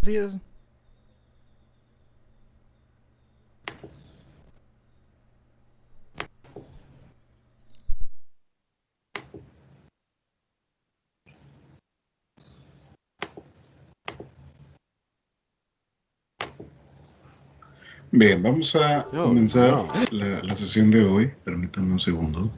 Sí, es. Bien, vamos a No, comenzar no. la sesión de hoy. Permítanme un segundo.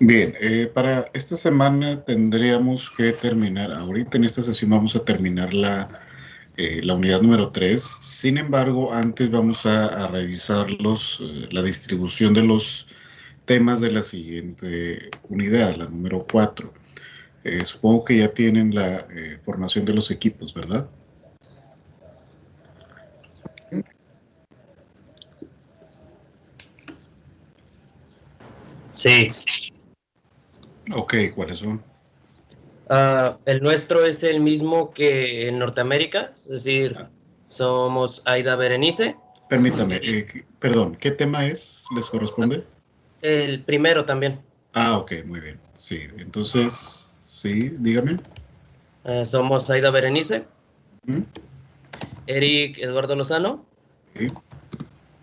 Bien, para esta semana tendríamos que terminar, ahorita en esta sesión vamos a terminar la unidad número 3. Sin embargo, antes vamos a revisar la distribución de los temas de la siguiente unidad, la número 4. Supongo que ya tienen la formación de los equipos, ¿verdad? Sí. Ok, ¿cuáles son? El nuestro es el mismo que en Norteamérica, es decir, somos Aida Berenice. Permítame, perdón, ¿qué tema es? ¿Les corresponde? El primero también. Ok, muy bien. Sí, entonces, sí, dígame. Somos Aida Berenice, ¿Mm? Eric Eduardo Lozano, Sí,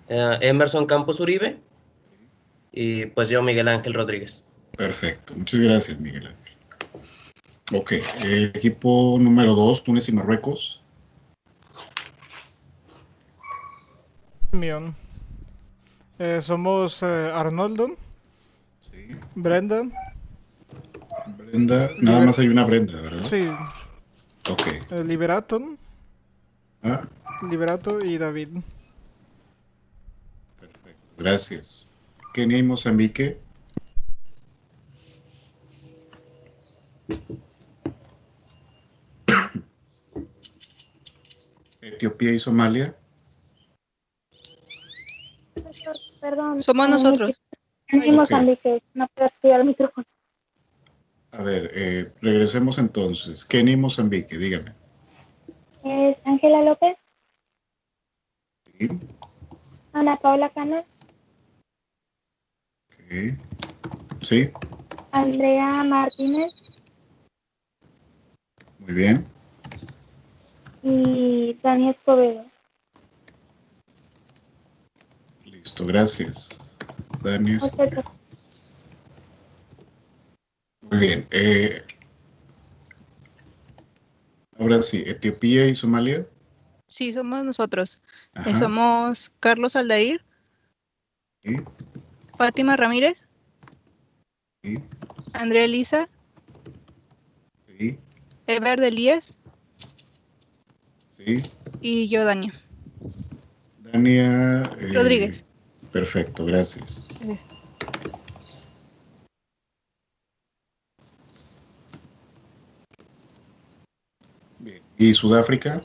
Emerson Campos Uribe y pues yo, Miguel Ángel Rodríguez. perfecto. Muchas gracias, Miguel Ángel. Ok, equipo número 2, Túnez y Marruecos. Mion. Somos Arnoldo, Sí, Brenda, Brenda, nada Liber más hay una Brenda, ¿verdad? sí, Ok. Liberaton, Ah, Liberato y David. perfecto. Gracias. Kenia y Mozambique, Etiopía y Somalia. Perdón, Somos mi equipo nosotros. en Ok, Mozambique, no puedo activar el micrófono. a ver, regresemos entonces. Kenia y Mozambique, dígame. Es Ángela López, Sí, Ana Paula Cano, ok. Sí, Andrea Martínez muy bien. y Dani Escobedo. Listo, gracias. Dani Muchas Escobedo. gracias. Muy bien. Ahora sí, Etiopía y Somalia. Sí, somos nosotros. Ajá. Somos Carlos Aldair, Sí, Fátima Ramírez, sí, Andrea Elisa, sí, Ever Elías sí. y yo, Dania Dania, Rodríguez. perfecto, gracias. Gracias. Bien. ¿Y Sudáfrica?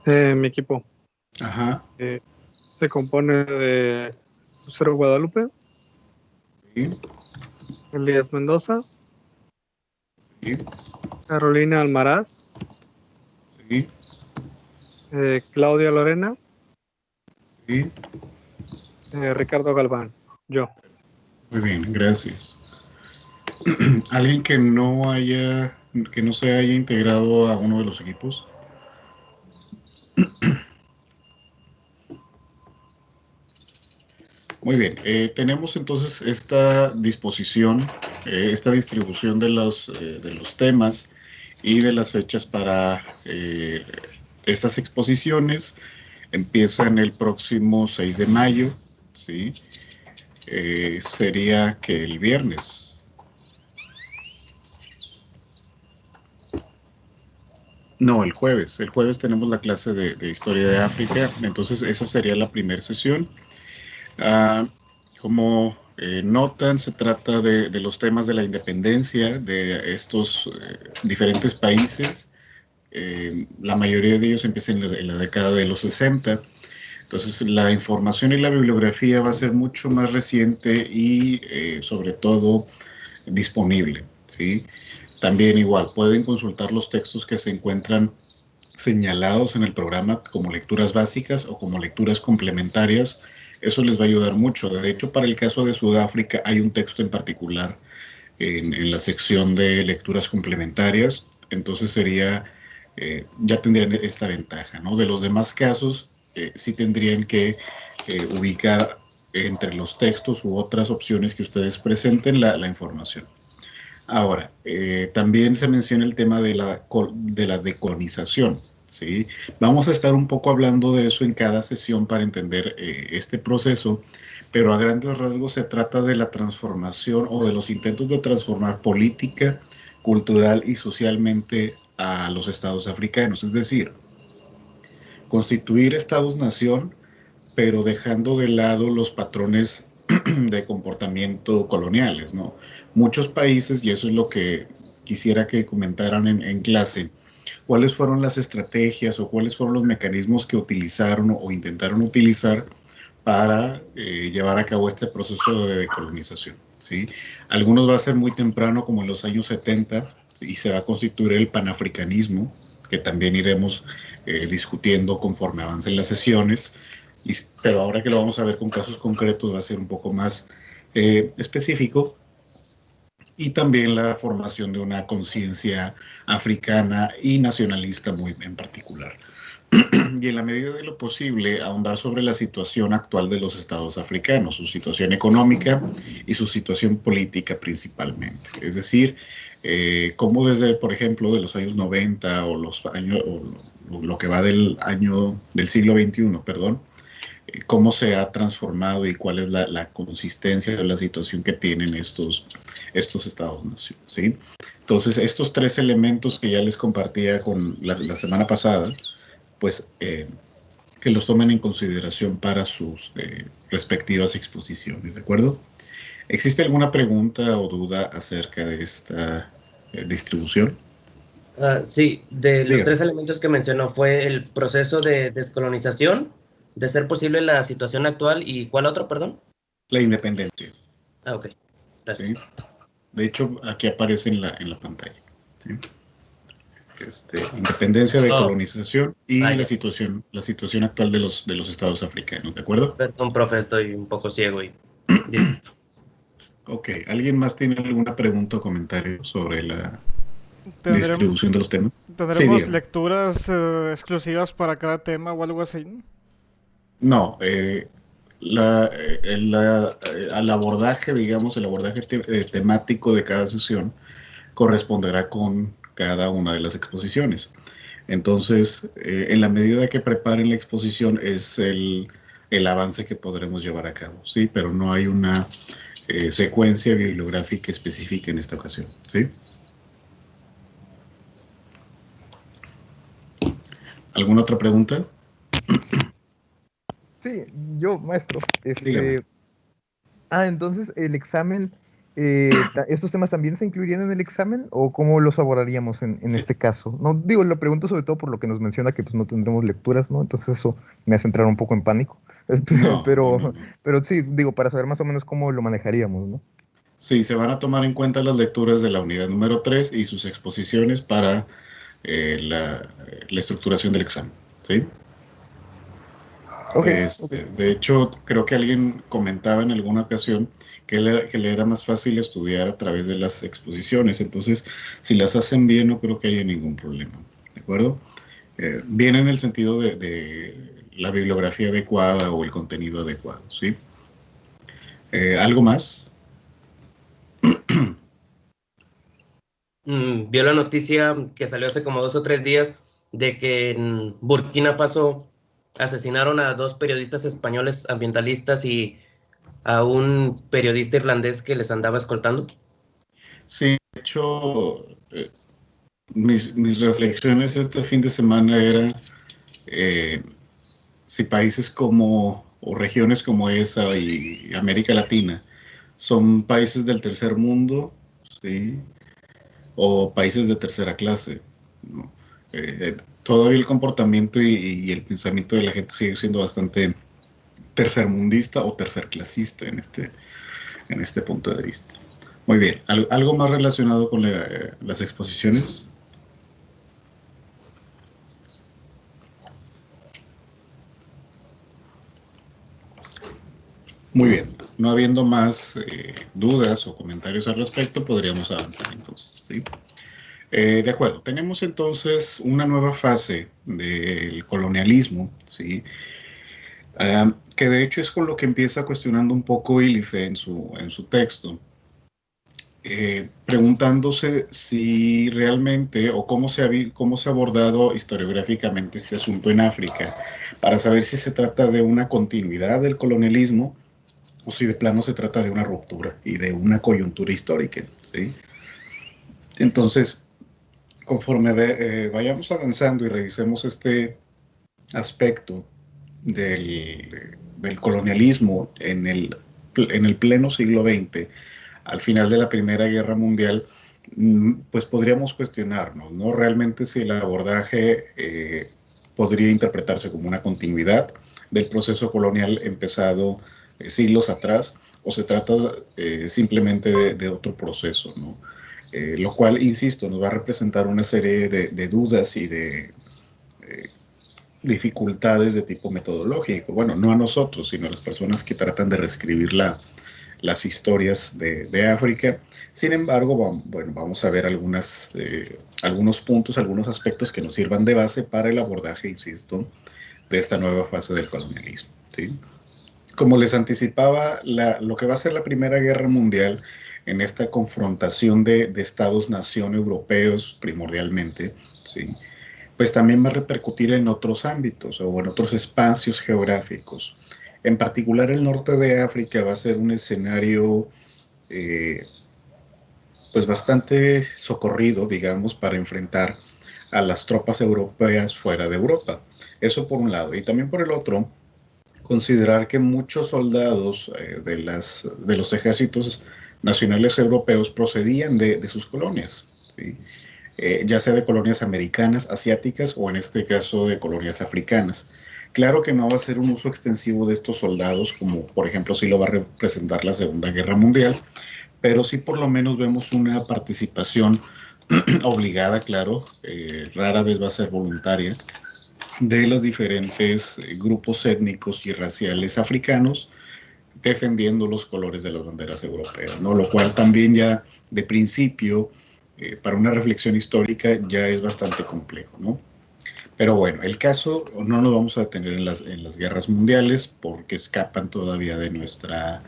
Mi equipo Ajá. eh, se compone de Lucero Guadalupe, Sí, Elías Mendoza, sí, Carolina Almaraz, sí, Claudia Lorena, sí. Ricardo Galván, yo. Muy bien, gracias. ¿Alguien que no se haya integrado a uno de los equipos? Muy bien, tenemos entonces esta disposición, esta distribución de los temas y de las fechas para estas exposiciones. Empiezan el próximo 6 de mayo, ¿sí? Sería que el viernes. No, el jueves. El jueves tenemos la clase de Historia de África, entonces esa sería la primera sesión. Ah, como notan, se trata de los temas de la independencia de estos diferentes países. La mayoría de ellos empiezan en la década de los 60. Entonces, la información y la bibliografía va a ser mucho más reciente y, sobre todo, disponible, ¿sí? También igual, pueden consultar los textos que se encuentran señalados en el programa como lecturas básicas o como lecturas complementarias. Eso les va a ayudar mucho. De hecho, para el caso de Sudáfrica hay un texto en particular en la sección de lecturas complementarias. Entonces sería, ya tendrían esta ventaja, ¿no? De los demás casos, sí tendrían que ubicar entre los textos u otras opciones que ustedes presenten la información. Ahora, también se menciona el tema de la decolonización, ¿sí? Vamos a estar un poco hablando de eso en cada sesión para entender este proceso, pero a grandes rasgos se trata de la transformación o de los intentos de transformar política, cultural y socialmente a los estados africanos, es decir, constituir estados-nación, pero dejando de lado los patrones de comportamiento coloniales, ¿no? Muchos países, y eso es lo que quisiera que comentaran en clase, cuáles fueron las estrategias o cuáles fueron los mecanismos que utilizaron o intentaron utilizar para llevar a cabo este proceso de decolonización, ¿sí? Algunos va a ser muy temprano, como en los años 70, y se va a constituir el panafricanismo, que también iremos discutiendo conforme avancen las sesiones, pero ahora que lo vamos a ver con casos concretos va a ser un poco más específico. Y también la formación de una conciencia africana y nacionalista muy en particular. Y en la medida de lo posible, ahondar sobre la situación actual de los estados africanos, su situación económica y su situación política principalmente. Es decir, cómo desde, por ejemplo, de los años 90 o los años, o lo que va del siglo XXI, perdón, cómo se ha transformado y cuál es la consistencia de la situación que tienen estos estados-nación, ¿sí? Entonces, estos tres elementos que ya les compartía con la semana pasada, pues que los tomen en consideración para sus respectivas exposiciones, ¿de acuerdo? ¿Existe alguna pregunta o duda acerca de esta distribución? Sí, de los Diga. 3 elementos que mencionó fue el proceso de descolonización, de ser posible la situación actual, ¿y cuál otro, perdón? La independencia. Ok, gracias. ¿Sí? De hecho, aquí aparece en la pantalla, ¿sí? Independencia, decolonización y la ya. situación actual de los estados africanos, ¿de acuerdo? Perdón, profe, estoy un poco ciego y... Ok, ¿alguien más tiene alguna pregunta o comentario sobre la Tendremos, distribución de los temas? ¿tendremos dígame. lecturas exclusivas para cada tema o algo así? No, al abordaje, digamos, el abordaje temático de cada sesión corresponderá con cada una de las exposiciones. Entonces, en la medida que preparen la exposición es el avance que podremos llevar a cabo, ¿sí? Pero no hay una secuencia bibliográfica específica en esta ocasión, ¿sí? ¿Alguna otra pregunta? Sí, yo, maestro. Dígame. Entonces el examen, ¿estos temas también se incluirían en el examen o cómo los abordaríamos en Sí. este caso? No, digo, lo pregunto sobre todo por lo que nos menciona que pues no tendremos lecturas, ¿no? Entonces eso me hace entrar un poco en pánico. No, pero, no. pero sí, digo, para saber más o menos cómo lo manejaríamos, ¿no? Sí, se van a tomar en cuenta las lecturas de la unidad número 3 y sus exposiciones para la estructuración del examen, ¿sí? Ok, De hecho, creo que alguien comentaba en alguna ocasión que le era más fácil estudiar a través de las exposiciones. Entonces, si las hacen bien, no creo que haya ningún problema, ¿de acuerdo? Bien en el sentido de la bibliografía adecuada o el contenido adecuado, ¿sí? ¿Algo más? Vio la noticia que salió hace como 2 o 3 días de que en Burkina Faso asesinaron a 2 periodistas españoles ambientalistas y a un periodista irlandés que les andaba escoltando. Sí, de hecho, mis reflexiones este fin de semana eran si países como, o regiones como esa y América Latina son países del tercer mundo, ¿sí? O países de tercera clase, ¿no? Todavía el comportamiento y el pensamiento de la gente sigue siendo bastante tercermundista o tercerclasista en este punto de vista. Muy bien, ¿algo más relacionado con las exposiciones? Muy bien, no habiendo más dudas o comentarios al respecto, podríamos avanzar entonces, ¿sí? De acuerdo, tenemos entonces una nueva fase del colonialismo, ¿sí? Que de hecho es con lo que empieza cuestionando un poco Ilife en su texto, preguntándose si realmente o cómo se ha abordado historiográficamente este asunto en África, para saber si se trata de una continuidad del colonialismo o si de plano se trata de una ruptura y de una coyuntura histórica, ¿sí? Entonces, conforme vayamos avanzando y revisemos este aspecto del colonialismo en el pleno siglo XX, al final de la Primera Guerra Mundial, pues podríamos cuestionarnos, ¿no? Realmente si el abordaje podría interpretarse como una continuidad del proceso colonial empezado siglos atrás, o se trata simplemente de otro proceso, ¿no? Lo cual, insisto, nos va a representar una serie de dudas y de dificultades de tipo metodológico. Bueno, no a nosotros, sino a las personas que tratan de reescribir las historias de África. Sin embargo, vamos a ver algunos puntos, algunos aspectos que nos sirvan de base para el abordaje, insisto, de esta nueva fase del colonialismo, ¿sí? Como les anticipaba, lo que va a ser la Primera Guerra Mundial en esta confrontación de Estados-nación europeos primordialmente, ¿sí? Pues también va a repercutir en otros ámbitos o en otros espacios geográficos. En particular, el norte de África va a ser un escenario pues bastante socorrido, digamos, para enfrentar a las tropas europeas fuera de Europa. Eso por un lado. Y también por el otro, considerar que muchos soldados de los ejércitos nacionales europeos procedían de sus colonias, ¿sí? Ya sea de colonias americanas, asiáticas o en este caso de colonias africanas. Claro que no va a ser un uso extensivo de estos soldados como por ejemplo sí lo va a representar la Segunda Guerra Mundial, pero sí por lo menos vemos una participación obligada, claro, rara vez va a ser voluntaria, de los diferentes grupos étnicos y raciales africanos defendiendo los colores de las banderas europeas, ¿no? Lo cual también ya de principio, para una reflexión histórica, ya es bastante complejo, ¿no? Pero bueno, el caso no nos vamos a detener en las guerras mundiales porque escapan todavía de nuestra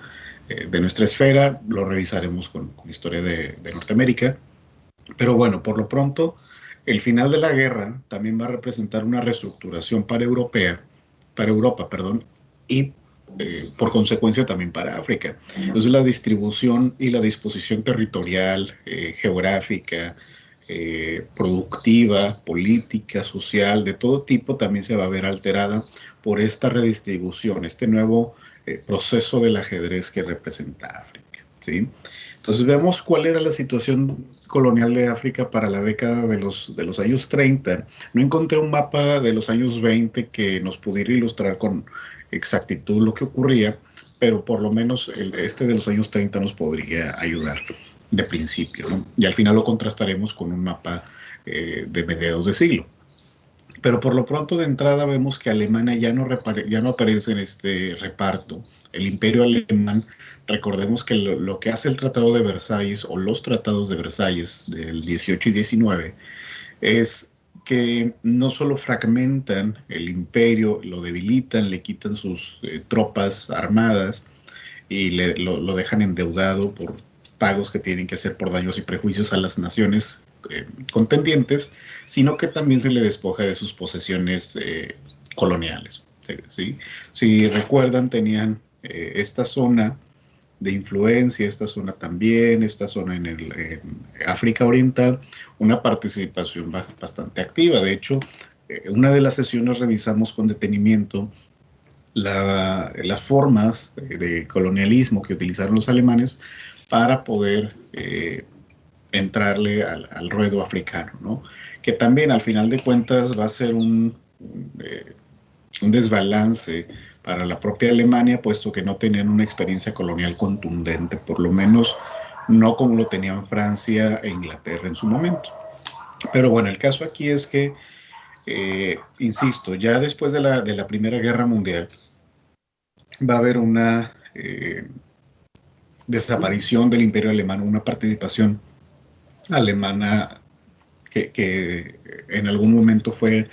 esfera, lo revisaremos con historia de Norteamérica. Pero bueno, por lo pronto, el final de la guerra también va a representar una reestructuración para Europa, perdón, y por consecuencia también para África. Entonces la distribución y la disposición territorial, geográfica, productiva, política, social, de todo tipo también se va a ver alterada por esta redistribución, este nuevo proceso del ajedrez que representa África, ¿sí? Entonces vemos cuál era la situación colonial de África para la década de los años 30. No encontré un mapa de los años 20 que nos pudiera ilustrar con exactitud lo que ocurría, pero por lo menos este de los años 30 nos podría ayudar de principio, ¿no? Y al final lo contrastaremos con un mapa de mediados de siglo. Pero por lo pronto de entrada vemos que Alemania ya no aparece en este reparto. El imperio alemán, recordemos que lo que hace el Tratado de Versalles o los tratados de Versalles del 18 y 19 es que no solo fragmentan el imperio, lo debilitan, le quitan sus tropas armadas y lo dejan endeudado por pagos que tienen que hacer por daños y prejuicios a las naciones contendientes, sino que también se le despoja de sus posesiones coloniales, ¿sí? Si recuerdan, tenían esta zona de influencia, esta zona también, esta zona en África Oriental, una participación bastante activa. De hecho, una de las sesiones revisamos con detenimiento las formas de colonialismo que utilizaron los alemanes para poder entrarle al ruedo africano, ¿no? Que también al final de cuentas va a ser un desbalance para la propia Alemania, puesto que no tenían una experiencia colonial contundente, por lo menos no como lo tenían Francia e Inglaterra en su momento. Pero bueno, el caso aquí es que, insisto, ya después de la Primera Guerra Mundial va a haber una desaparición del Imperio Alemán, una participación alemana que en algún momento fue,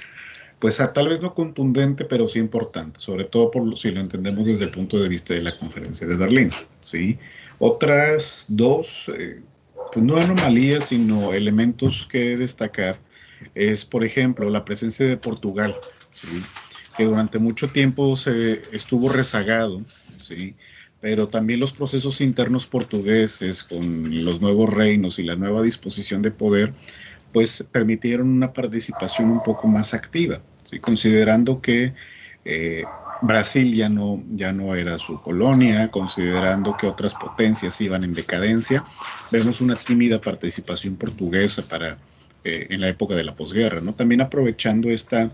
pues tal vez no contundente, pero sí importante, sobre todo si lo entendemos desde el punto de vista de la Conferencia de Berlín, ¿sí? Otras dos, pues no anomalías, sino elementos que destacar, es, por ejemplo, la presencia de Portugal, ¿sí? Que durante mucho tiempo se estuvo rezagado, ¿sí? Pero también los procesos internos portugueses con los nuevos reinos y la nueva disposición de poder, pues permitieron una participación un poco más activa, ¿sí? Considerando que Brasil ya no era su colonia, considerando que otras potencias iban en decadencia, vemos una tímida participación portuguesa en la época de la posguerra, ¿no? También aprovechando esta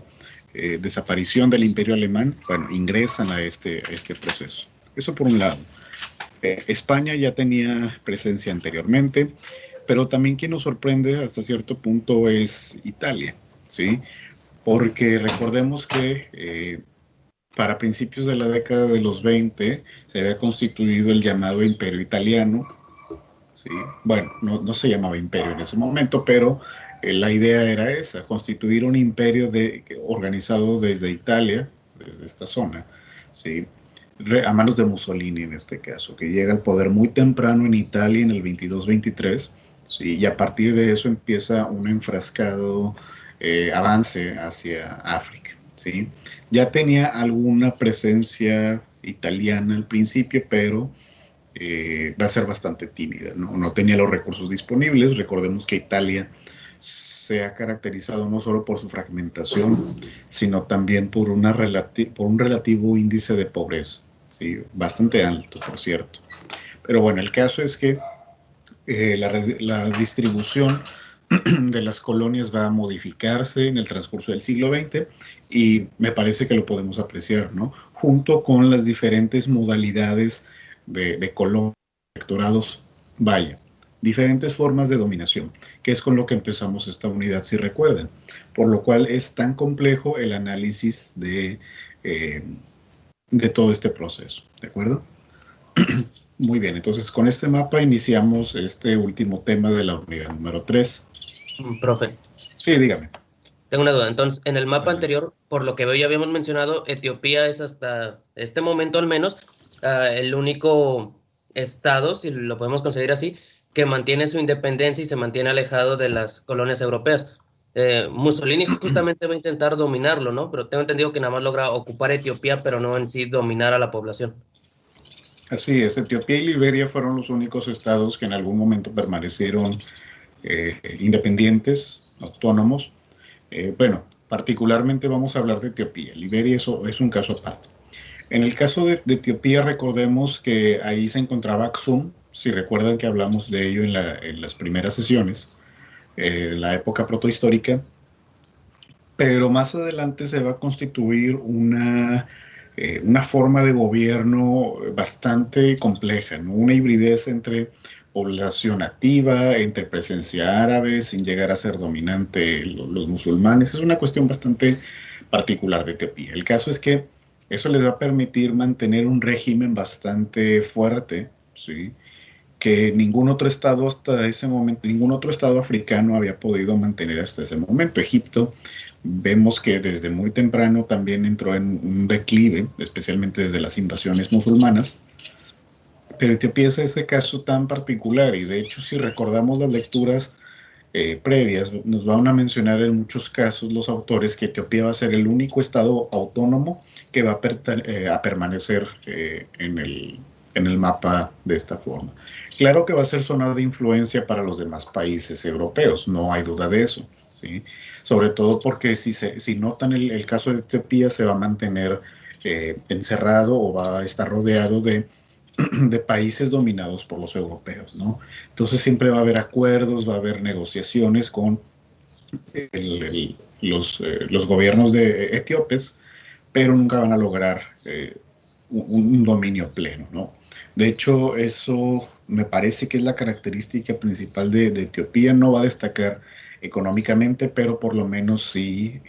desaparición del Imperio Alemán, bueno, ingresan a este proceso. Eso por un lado. España ya tenía presencia anteriormente, pero también quien nos sorprende hasta cierto punto es Italia, ¿sí? Porque recordemos que para principios de la década de los 20 se había constituido el llamado Imperio Italiano, ¿sí? Bueno, no se llamaba imperio en ese momento, pero la idea era esa, constituir un imperio organizado desde Italia, desde esta zona, ¿sí? A manos de Mussolini en este caso, que llega al poder muy temprano en Italia en el 22-23, ¿sí? Y a partir de eso empieza un enfrascado avance hacia África, ¿sí? Ya tenía alguna presencia italiana al principio, pero va a ser bastante tímida, ¿no? No tenía los recursos disponibles. Recordemos que Italia se ha caracterizado no solo por su fragmentación, sino también por un relativo índice de pobreza, ¿sí? Bastante alto, por cierto. Pero bueno, el caso es que la distribución de las colonias va a modificarse en el transcurso del siglo XX y me parece que lo podemos apreciar, ¿no? Junto con las diferentes modalidades de colonias, protectorados, vaya, diferentes formas de dominación, que es con lo que empezamos esta unidad, si recuerdan. Por lo cual es tan complejo el análisis de todo este proceso, ¿de acuerdo? Muy bien, entonces con este mapa iniciamos este último tema de la unidad número 3. Profe, Sí, dígame. tengo una duda. Entonces, en el mapa anterior, por lo que veo, ya habíamos mencionado, Etiopía es hasta este momento al menos el único estado, si lo podemos considerar así, que mantiene su independencia y se mantiene alejado de las colonias europeas. Mussolini justamente va a intentar dominarlo, ¿no? Pero tengo entendido que nada más logra ocupar Etiopía, pero no en sí dominar a la población. Así es, Etiopía y Liberia fueron los únicos estados que en algún momento permanecieron independientes, autónomos. Bueno, particularmente vamos a hablar de Etiopía. Liberia eso es un caso aparte. En el caso de Etiopía, recordemos que ahí se encontraba Aksum, si recuerdan que hablamos de ello en las primeras sesiones, la época protohistórica, pero más adelante se va a constituir una forma de gobierno bastante compleja, ¿no? Una hibridez entre población nativa, entre presencia árabe, sin llegar a ser dominante los musulmanes. Es una cuestión bastante particular de Etiopía. El caso es que eso les va a permitir mantener un régimen bastante fuerte, ¿sí? Que ningún otro estado hasta ese momento, ningún otro estado africano había podido mantener hasta ese momento. Egipto, vemos que desde muy temprano también entró en un declive, especialmente desde las invasiones musulmanas. Pero Etiopía es ese caso tan particular y de hecho si recordamos las lecturas previas, nos van a mencionar en muchos casos los autores que Etiopía va a ser el único estado autónomo que va a permanecer en en el mapa de esta forma. Claro que va a ser zona de influencia para los demás países europeos, no hay duda de eso, ¿sí? Sobre todo porque si notan el caso de Etiopía, se va a mantener encerrado o va a estar rodeado de países dominados por los europeos, ¿no? Entonces siempre va a haber acuerdos, va a haber negociaciones con los gobiernos de etíopes, pero nunca van a lograr un dominio pleno, ¿no? De hecho, eso me parece que es la característica principal de Etiopía. No va a destacar económicamente, pero por lo menos sí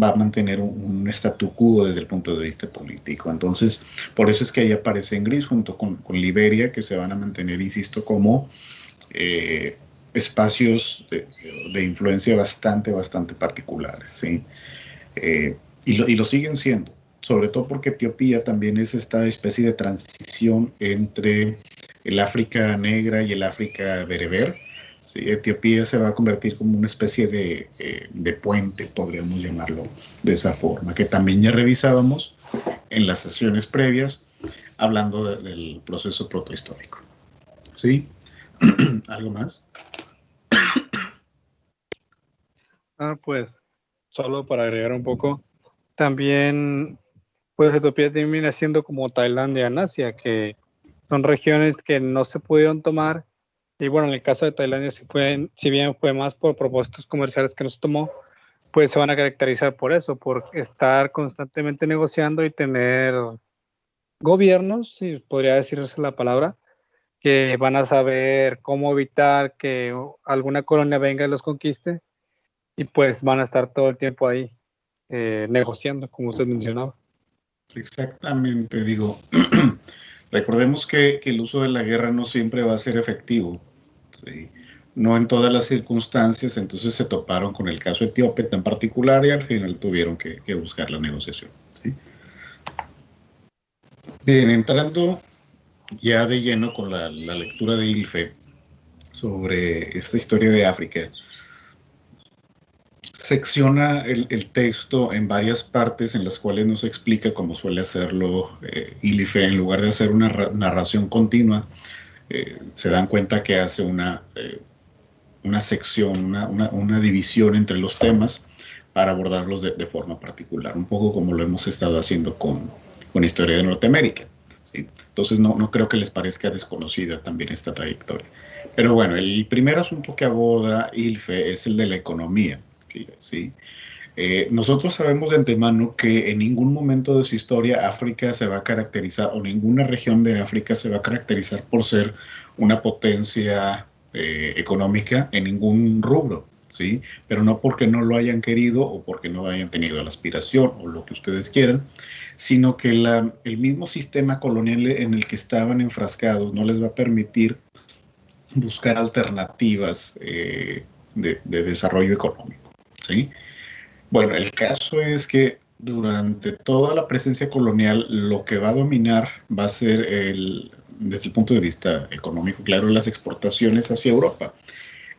va a mantener un statu quo desde el punto de vista político. Entonces, por eso es que ahí aparece en gris junto con Liberia, que se van a mantener, insisto, como espacios de influencia bastante particulares, ¿sí? Y lo siguen siendo, sobre todo porque Etiopía también es esta especie de transición entre el África negra y el África bereber. Sí, Etiopía se va a convertir como una especie de puente, podríamos llamarlo de esa forma, que también ya revisábamos en las sesiones previas, hablando del proceso protohistórico. ¿Sí? ¿Algo más? Pues, solo para agregar un poco, también, pues Etiopía termina siendo como Tailandia en Asia, que son regiones que no se pudieron tomar. Y bueno, en el caso de Tailandia, si bien fue más por propósitos comerciales que no se tomó, pues se van a caracterizar por eso, por estar constantemente negociando y tener gobiernos, si podría decirse la palabra, que van a saber cómo evitar que alguna colonia venga y los conquiste, y pues van a estar todo el tiempo ahí negociando, como usted mencionaba. Exactamente, digo, recordemos que el uso de la guerra no siempre va a ser efectivo, ¿sí? No en todas las circunstancias, entonces se toparon con el caso etíope tan particular y al final tuvieron que buscar la negociación, ¿sí? Bien, entrando ya de lleno con la lectura de Ilfe sobre esta historia de África, secciona el texto en varias partes en las cuales nos explica, como suele hacerlo Ilfe, en lugar de hacer una narración continua, se dan cuenta que hace una sección, una división entre los temas para abordarlos de forma particular, un poco como lo hemos estado haciendo con Historia de Norteamérica, ¿sí? Entonces no creo que les parezca desconocida también esta trayectoria. Pero bueno, el primer asunto que aborda Ilfe es el de la economía, ¿sí? Nosotros sabemos de antemano que en ningún momento de su historia África se va a caracterizar, o ninguna región de África se va a caracterizar por ser una potencia económica en ningún rubro, ¿sí? Pero no porque no lo hayan querido o porque no hayan tenido la aspiración o lo que ustedes quieran, sino que el mismo sistema colonial en el que estaban enfrascados no les va a permitir buscar alternativas de desarrollo económico, ¿sí? Bueno, el caso es que durante toda la presencia colonial lo que va a dominar va a ser, desde el punto de vista económico, claro, las exportaciones hacia Europa.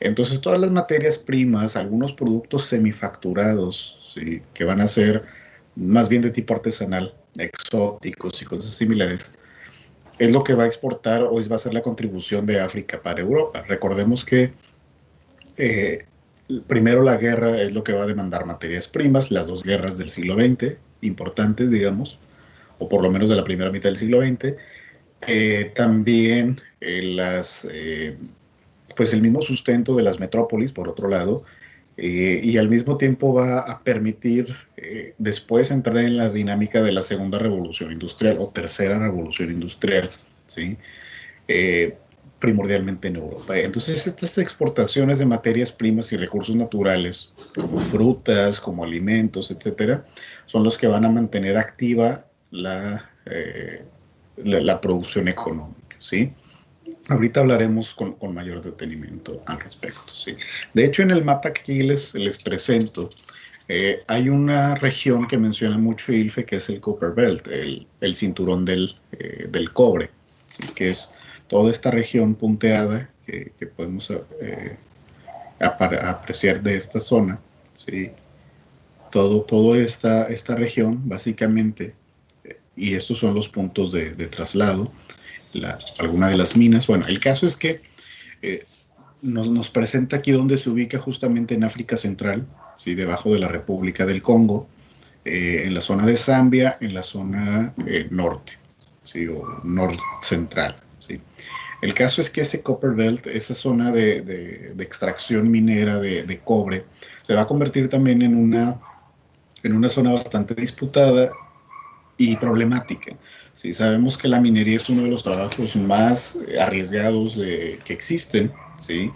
Entonces, todas las materias primas, algunos productos semifacturados, ¿sí?, que van a ser más bien de tipo artesanal, exóticos y cosas similares, es lo que va a exportar o va a ser la contribución de África para Europa. Recordemos que primero la guerra es lo que va a demandar materias primas, las dos guerras del siglo XX, importantes, digamos, o por lo menos de la primera mitad del siglo XX. También pues el mismo sustento de las metrópolis, por otro lado, y al mismo tiempo va a permitir después entrar en la dinámica de la segunda revolución industrial o tercera revolución industrial, ¿sí? Primordialmente en Europa. Entonces, estas exportaciones de materias primas y recursos naturales, como frutas, como alimentos, etcétera, son los que van a mantener activa la producción económica, ¿sí? Ahorita hablaremos con mayor detenimiento al respecto, ¿sí? De hecho, en el mapa que aquí les presento, hay una región que menciona mucho Ilfe, que es el Copper Belt, el cinturón del cobre, ¿sí?, que es toda esta región punteada que podemos apreciar de esta zona, ¿sí? Toda esta región básicamente y estos son los puntos de traslado, alguna de las minas. Bueno, el caso es que nos presenta aquí donde se ubica justamente en África Central, ¿sí? Debajo de la República del Congo, en la zona de Zambia, en la zona norte, ¿sí? O central, ¿sí? El caso es que ese Copper Belt, esa zona de extracción minera de cobre, se va a convertir también en una zona bastante disputada y problemática. Sí, sabemos que la minería es uno de los trabajos más arriesgados que existen, ¿sí?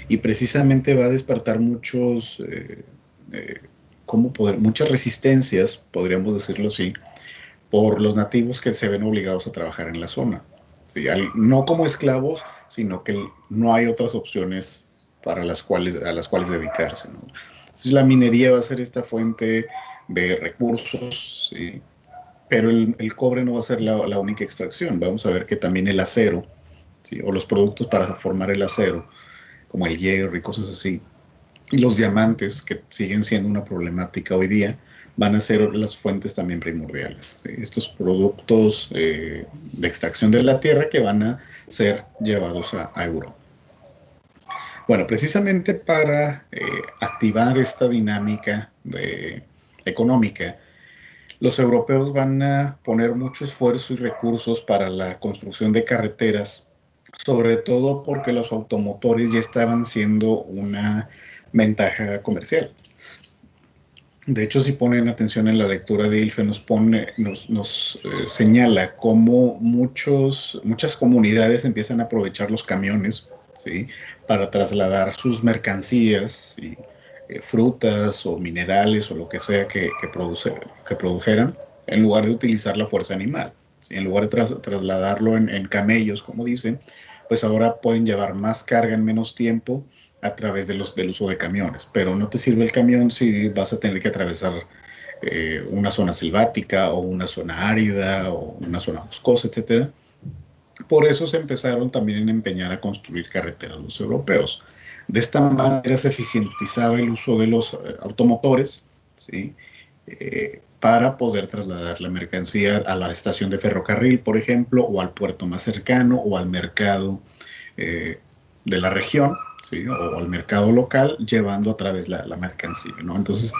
Y precisamente va a despertar muchas resistencias, podríamos decirlo así, por los nativos que se ven obligados a trabajar en la zona. ¿Sí? No como esclavos, sino que no hay otras opciones a las cuales dedicarse, ¿no? Entonces la minería va a ser esta fuente de recursos, ¿sí? Pero el cobre no va a ser la única extracción. Vamos a ver que también el acero, ¿sí? O los productos para formar el acero, como el hierro y cosas así, y los diamantes, que siguen siendo una problemática hoy día, van a ser las fuentes también primordiales, ¿sí? Estos productos de extracción de la tierra que van a ser llevados a Europa. Bueno, precisamente para activar esta dinámica económica, los europeos van a poner mucho esfuerzo y recursos para la construcción de carreteras, sobre todo porque los automotores ya estaban siendo una ventaja comercial. De hecho, si ponen atención en la lectura de ILFE, nos señala cómo muchas comunidades empiezan a aprovechar los camiones, ¿sí? Para trasladar sus mercancías, ¿sí? Frutas o minerales o lo que sea que produjeran, en lugar de utilizar la fuerza animal, ¿sí? En lugar de trasladarlo en camellos, como dicen, pues ahora pueden llevar más carga en menos tiempo a través del uso de camiones. Pero no te sirve el camión si vas a tener que atravesar una zona selvática o una zona árida o una zona boscosa, etc. Por eso se empezaron también a empeñar a construir carreteras los europeos. De esta manera se eficientizaba el uso de los automotores, ¿sí? Para poder trasladar la mercancía a la estación de ferrocarril, por ejemplo, o al puerto más cercano, o al mercado de la región, ¿sí? O al mercado local, llevando a través la mercancía, ¿no? Entonces,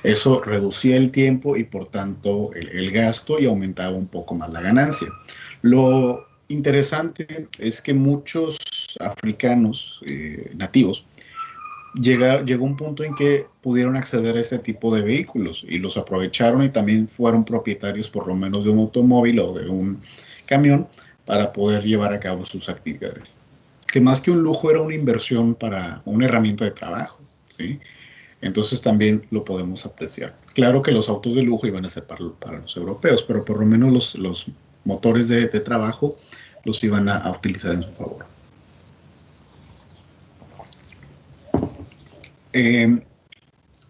eso reducía el tiempo y, por tanto, el gasto, y aumentaba un poco más la ganancia. Lo interesante es que muchos africanos nativos llegó un punto en que pudieron acceder a este tipo de vehículos y los aprovecharon, y también fueron propietarios por lo menos de un automóvil o de un camión para poder llevar a cabo sus actividades. Que más que un lujo era una inversión para una herramienta de trabajo, ¿sí? Entonces también lo podemos apreciar. Claro que los autos de lujo iban a ser para los europeos, pero por lo menos los motores de trabajo los iban a utilizar en su favor.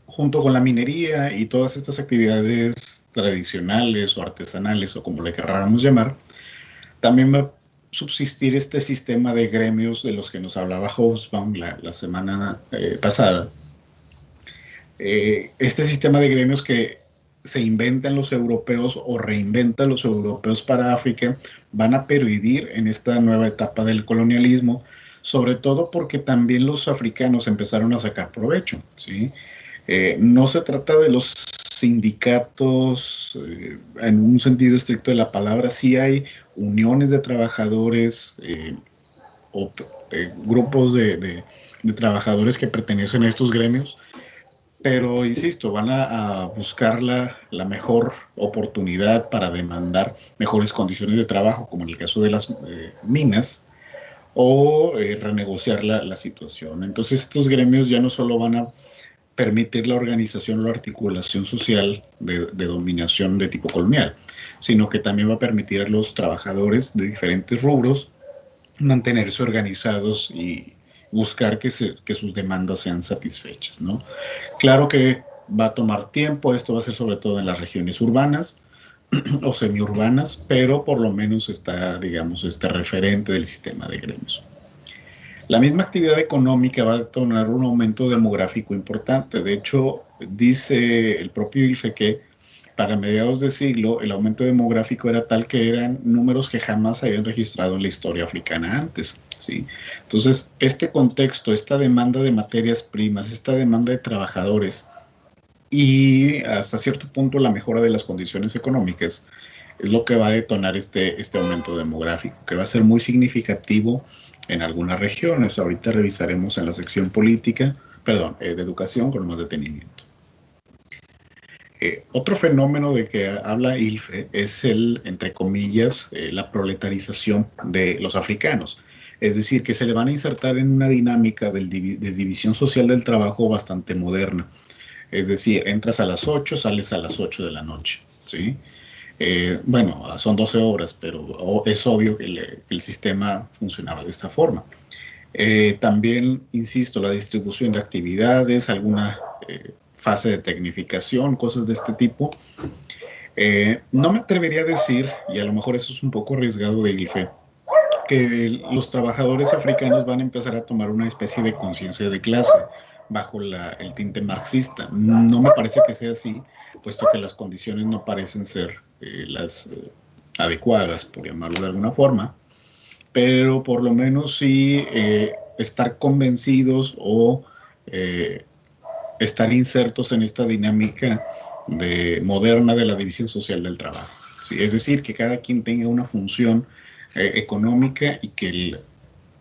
Junto con la minería y todas estas actividades tradicionales o artesanales, o como le querramos llamar, también va a subsistir este sistema de gremios de los que nos hablaba Hobsbawm la semana pasada. Este sistema de gremios que se inventan los europeos o reinventan los europeos para África van a pervivir en esta nueva etapa del colonialismo, sobre todo porque también los africanos empezaron a sacar provecho, ¿sí? No se trata de los sindicatos en un sentido estricto de la palabra. Sí hay uniones de trabajadores o grupos de trabajadores que pertenecen a estos gremios, pero insisto, van a buscar la mejor oportunidad para demandar mejores condiciones de trabajo, como en el caso de las minas, o renegociar la situación. Entonces estos gremios ya no solo van a permitir la organización o la articulación social de dominación de tipo colonial, sino que también va a permitir a los trabajadores de diferentes rubros mantenerse organizados y buscar que sus demandas sean satisfechas, ¿no? Claro que va a tomar tiempo, esto va a ser sobre todo en las regiones urbanas o semiurbanas, pero por lo menos está, digamos, este referente del sistema de gremios. La misma actividad económica va a detonar un aumento demográfico importante. De hecho, dice el propio ILFE que para mediados de siglo el aumento demográfico era tal que eran números que jamás se habían registrado en la historia africana antes, ¿sí? Entonces, este contexto, esta demanda de materias primas, esta demanda de trabajadores y hasta cierto punto la mejora de las condiciones económicas es lo que va a detonar este aumento demográfico, que va a ser muy significativo en algunas regiones. Ahorita revisaremos en la sección política, de educación con más detenimiento. Otro fenómeno de que habla ILFE es entre comillas, la proletarización de los africanos. Es decir, que se le van a insertar en una dinámica de división social del trabajo bastante moderna. Es decir, entras a las 8, sales a las 8 de la noche, ¿sí? Bueno, son 12 horas, pero es obvio que el sistema funcionaba de esta forma. También, insisto, la distribución de actividades, alguna fase de tecnificación, cosas de este tipo. No me atrevería a decir, y a lo mejor eso es un poco arriesgado de ILFE, que los trabajadores africanos van a empezar a tomar una especie de conciencia de clase bajo el tinte marxista. No me parece que sea así, puesto que las condiciones no parecen ser las adecuadas, por llamarlo de alguna forma, pero por lo menos sí estar convencidos o estar insertos en esta dinámica moderna de la división social del trabajo, ¿sí? Es decir, que cada quien tenga una función económica y que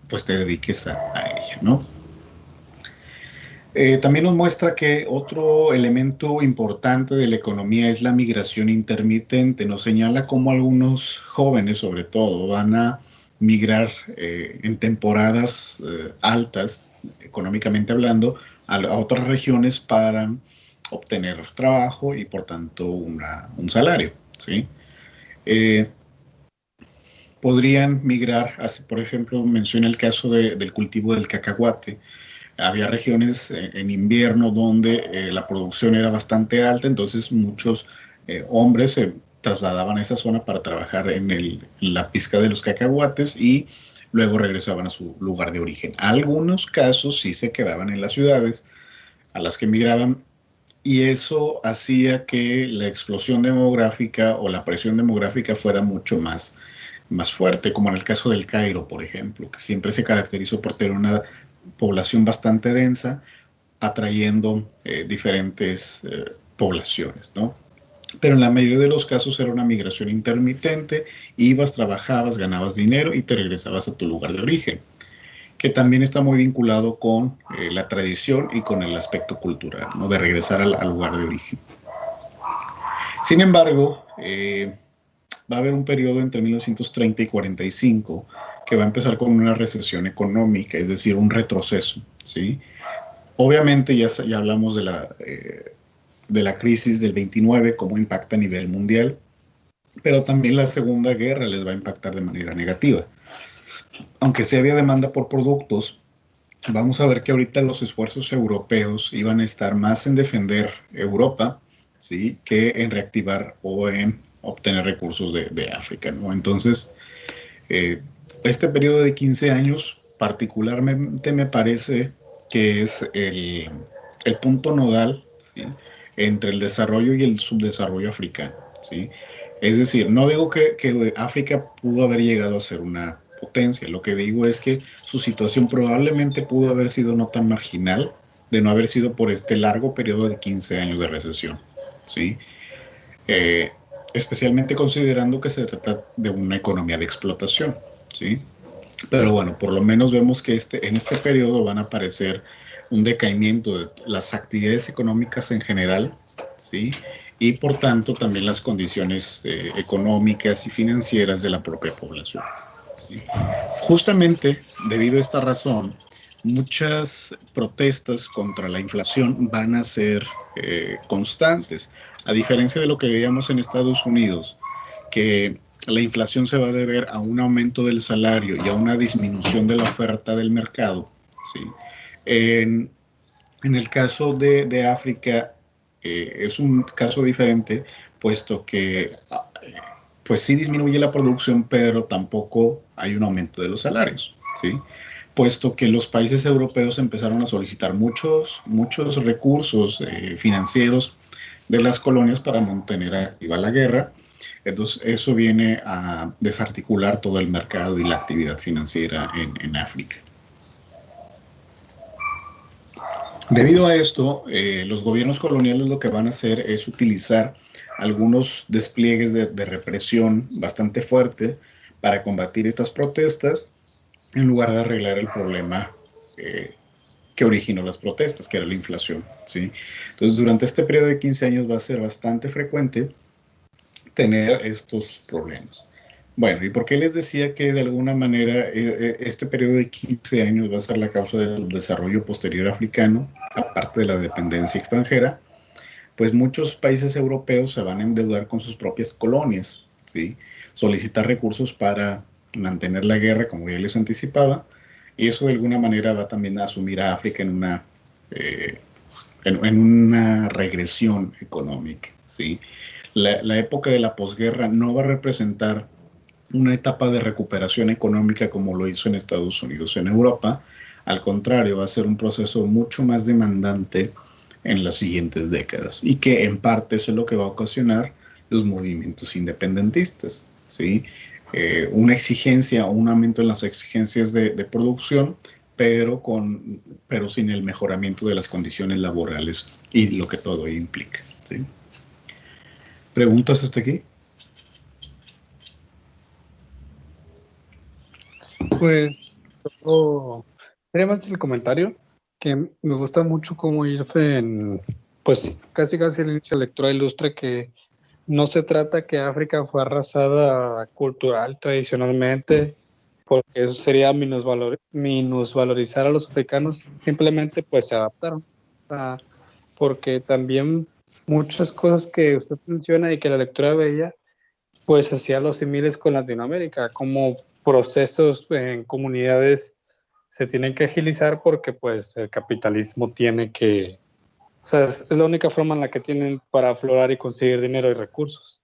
pues te dediques a ella, ¿no? También nos muestra que otro elemento importante de la economía es la migración intermitente. Nos señala cómo algunos jóvenes, sobre todo, van a migrar en temporadas altas, económicamente hablando, a otras regiones para obtener trabajo y, por tanto, un salario, ¿sí? Podrían migrar, por ejemplo, menciona el caso del cultivo del cacahuate. Había regiones en invierno donde la producción era bastante alta, entonces muchos hombres se trasladaban a esa zona para trabajar en la pizca de los cacahuates y luego regresaban a su lugar de origen. Algunos casos sí se quedaban en las ciudades a las que migraban, y eso hacía que la explosión demográfica o la presión demográfica fuera mucho más fuerte, como en el caso del Cairo, por ejemplo, que siempre se caracterizó por tener una población bastante densa, atrayendo diferentes poblaciones, ¿no? Pero en la mayoría de los casos era una migración intermitente, ibas, trabajabas, ganabas dinero y te regresabas a tu lugar de origen, que también está muy vinculado con la tradición y con el aspecto cultural, ¿no? De regresar al lugar de origen. Sin embargo, va a haber un periodo entre 1930 y 45 que va a empezar con una recesión económica, es decir, un retroceso, ¿sí? Obviamente ya hablamos de la crisis del 29, cómo impacta a nivel mundial, pero también la Segunda Guerra les va a impactar de manera negativa. Aunque sí había demanda por productos, vamos a ver que ahorita los esfuerzos europeos iban a estar más en defender Europa, ¿sí?, que en reactivar o en obtener recursos de África, ¿no? Entonces, este periodo de 15 años particularmente me parece que es el punto nodal, ¿sí?, entre el desarrollo y el subdesarrollo africano, ¿sí? Es decir, no digo que África pudo haber llegado a ser una potencia, lo que digo es que su situación probablemente pudo haber sido no tan marginal de no haber sido por este largo periodo de 15 años de recesión, ¿sí? Especialmente considerando que se trata de una economía de explotación, ¿sí? Pero bueno, por lo menos vemos que en este periodo van a aparecer un decaimiento de las actividades económicas en general, ¿sí?, y por tanto también las condiciones económicas y financieras de la propia población, ¿sí? Justamente debido a esta razón, muchas protestas contra la inflación van a ser constantes, a diferencia de lo que veíamos en Estados Unidos, que la inflación se va a deber a un aumento del salario y a una disminución de la oferta del mercado, ¿sí? En el caso de África es un caso diferente, puesto que pues sí disminuye la producción, pero tampoco hay un aumento de los salarios, ¿sí?, puesto que los países europeos empezaron a solicitar muchos recursos financieros de las colonias para mantener activa la guerra. Entonces, eso viene a desarticular todo el mercado y la actividad financiera en África. Debido a esto, los gobiernos coloniales lo que van a hacer es utilizar algunos despliegues de represión bastante fuerte para combatir estas protestas, en lugar de arreglar el problema que originó las protestas, que era la inflación, ¿sí? Entonces, durante este periodo de 15 años va a ser bastante frecuente tener estos problemas. Bueno, ¿y por qué les decía que de alguna manera este periodo de 15 años va a ser la causa del desarrollo posterior africano, aparte de la dependencia extranjera? Pues muchos países europeos se van a endeudar con sus propias colonias, ¿sí? Solicitar recursos para mantener la guerra, como ya les anticipaba, y eso de alguna manera va también a asumir a África en una regresión económica, ¿sí? La época de la posguerra no va a representar una etapa de recuperación económica como lo hizo en Estados Unidos. En Europa, al contrario, va a ser un proceso mucho más demandante en las siguientes décadas, y que en parte eso es lo que va a ocasionar los movimientos independentistas, ¿sí? Una exigencia, un aumento en las exigencias de producción, pero sin el mejoramiento de las condiciones laborales y lo que todo implica, ¿sí? ¿Preguntas hasta aquí? Pues, sería más el comentario, que me gusta mucho cómo Irfe, pues casi el inicio de la lectura ilustra que no se trata que África fue arrasada cultural, tradicionalmente, porque eso sería minusvalorizar a los africanos, simplemente pues se adaptaron. O sea, porque también muchas cosas que usted menciona y que la lectura veía, pues hacía los similes con Latinoamérica, como procesos en comunidades se tienen que agilizar porque pues el capitalismo tiene que, o sea, es la única forma en la que tienen para aflorar y conseguir dinero y recursos.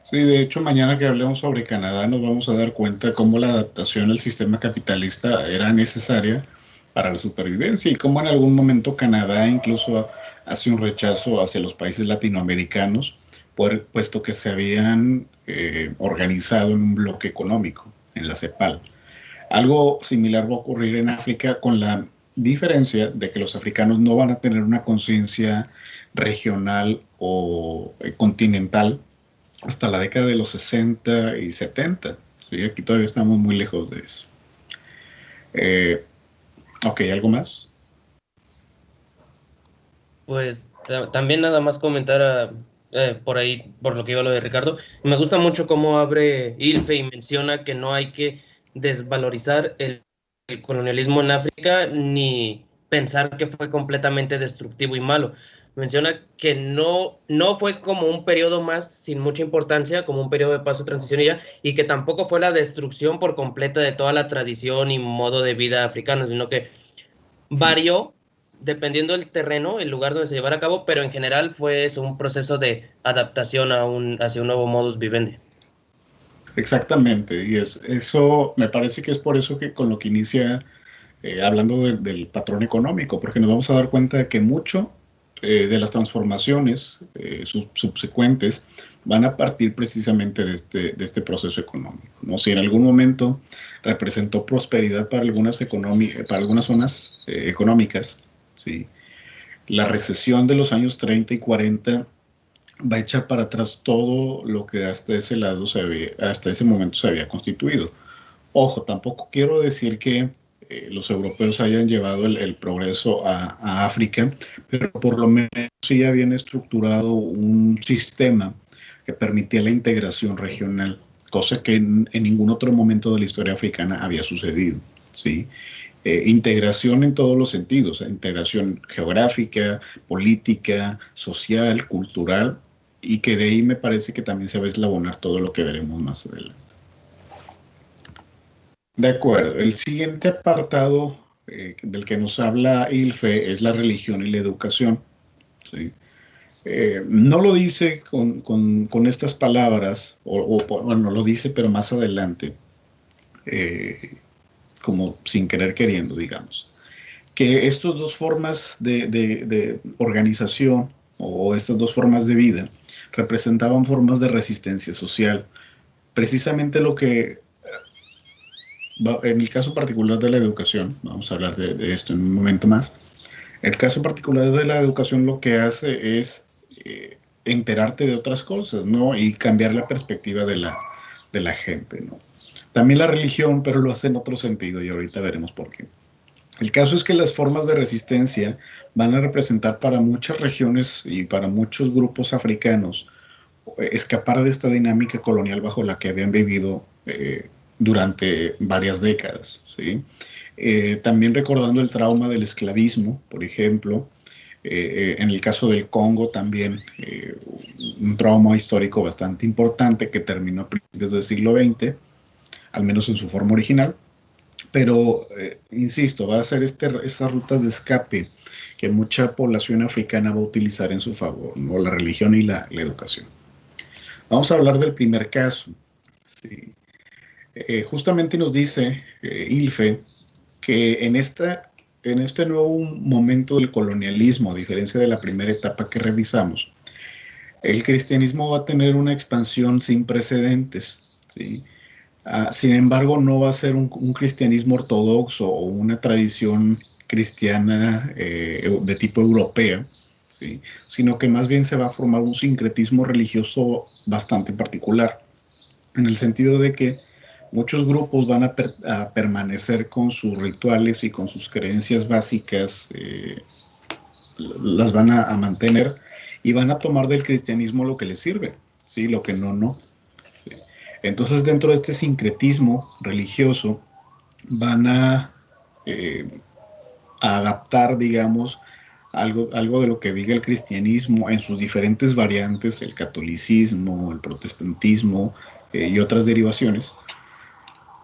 Sí, de hecho, mañana que hablemos sobre Canadá nos vamos a dar cuenta cómo la adaptación al sistema capitalista era necesaria para la supervivencia y cómo en algún momento Canadá incluso hace un rechazo hacia los países latinoamericanos, puesto que se habían organizado en un bloque económico, en la CEPAL. Algo similar va a ocurrir en África, con la diferencia de que los africanos no van a tener una conciencia regional o continental hasta la década de los 60 y 70. ¿Sí? Aquí todavía estamos muy lejos de eso. Ok, ¿algo más? Pues también nada más comentar por ahí, por lo que iba lo de Ricardo. Me gusta mucho cómo abre Ilfe y menciona que no hay que desvalorizar el colonialismo en África ni pensar que fue completamente destructivo y malo. Menciona que no fue como un periodo más sin mucha importancia, como un periodo de paso, transición y ya, y que tampoco fue la destrucción por completa de toda la tradición y modo de vida africano, sino que varió dependiendo del terreno, el lugar donde se llevara a cabo, pero en general fue eso, un proceso de adaptación hacia un nuevo modus vivendi. Exactamente, y eso me parece que es por eso que con lo que inicia hablando del patrón económico, porque nos vamos a dar cuenta de que mucho de las transformaciones subsecuentes van a partir precisamente de este proceso económico, ¿no? Si en algún momento representó prosperidad para algunas zonas económicas, ¿sí? La recesión de los años 30 y 40 va a echar para atrás todo lo que hasta ese momento se había constituido. Ojo, tampoco quiero decir que los europeos hayan llevado el progreso a África, pero por lo menos sí habían estructurado un sistema que permitía la integración regional, cosa que en ningún otro momento de la historia africana había sucedido, ¿sí? Integración en todos los sentidos, integración geográfica, política, social, cultural, y que de ahí me parece que también se va a eslabonar todo lo que veremos más adelante. De acuerdo, el siguiente apartado del que nos habla Ilfe es la religión y la educación, ¿sí? No lo dice con estas palabras, bueno, lo dice pero más adelante, como sin querer queriendo, digamos, que estas dos formas de organización o estas dos formas de vida representaban formas de resistencia social. Precisamente lo que, en el caso particular de la educación, vamos a hablar de esto en un momento más, el caso particular de la educación lo que hace es enterarte de otras cosas, ¿no? Y cambiar la perspectiva de la gente, ¿no? También la religión, pero lo hace en otro sentido y ahorita veremos por qué. El caso es que las formas de resistencia van a representar para muchas regiones y para muchos grupos africanos escapar de esta dinámica colonial bajo la que habían vivido durante varias décadas, ¿sí? También recordando el trauma del esclavismo, por ejemplo, en el caso del Congo también un trauma histórico bastante importante que terminó a principios del siglo XX, al menos en su forma original, pero insisto, va a ser estas rutas de escape que mucha población africana va a utilizar en su favor, ¿no? La religión y la educación. Vamos a hablar del primer caso. Sí. Justamente nos dice Ilfe que en este nuevo momento del colonialismo, a diferencia de la primera etapa que revisamos, el cristianismo va a tener una expansión sin precedentes, ¿sí? Sin embargo, no va a ser un cristianismo ortodoxo o una tradición cristiana de tipo europeo, ¿sí? Sino que más bien se va a formar un sincretismo religioso bastante particular, en el sentido de que muchos grupos van a permanecer con sus rituales y con sus creencias básicas, las van a mantener y van a tomar del cristianismo lo que les sirve, ¿sí? Lo que no. ¿Sí? Entonces, dentro de este sincretismo religioso, van a adaptar, digamos, algo de lo que diga el cristianismo en sus diferentes variantes, el catolicismo, el protestantismo y otras derivaciones,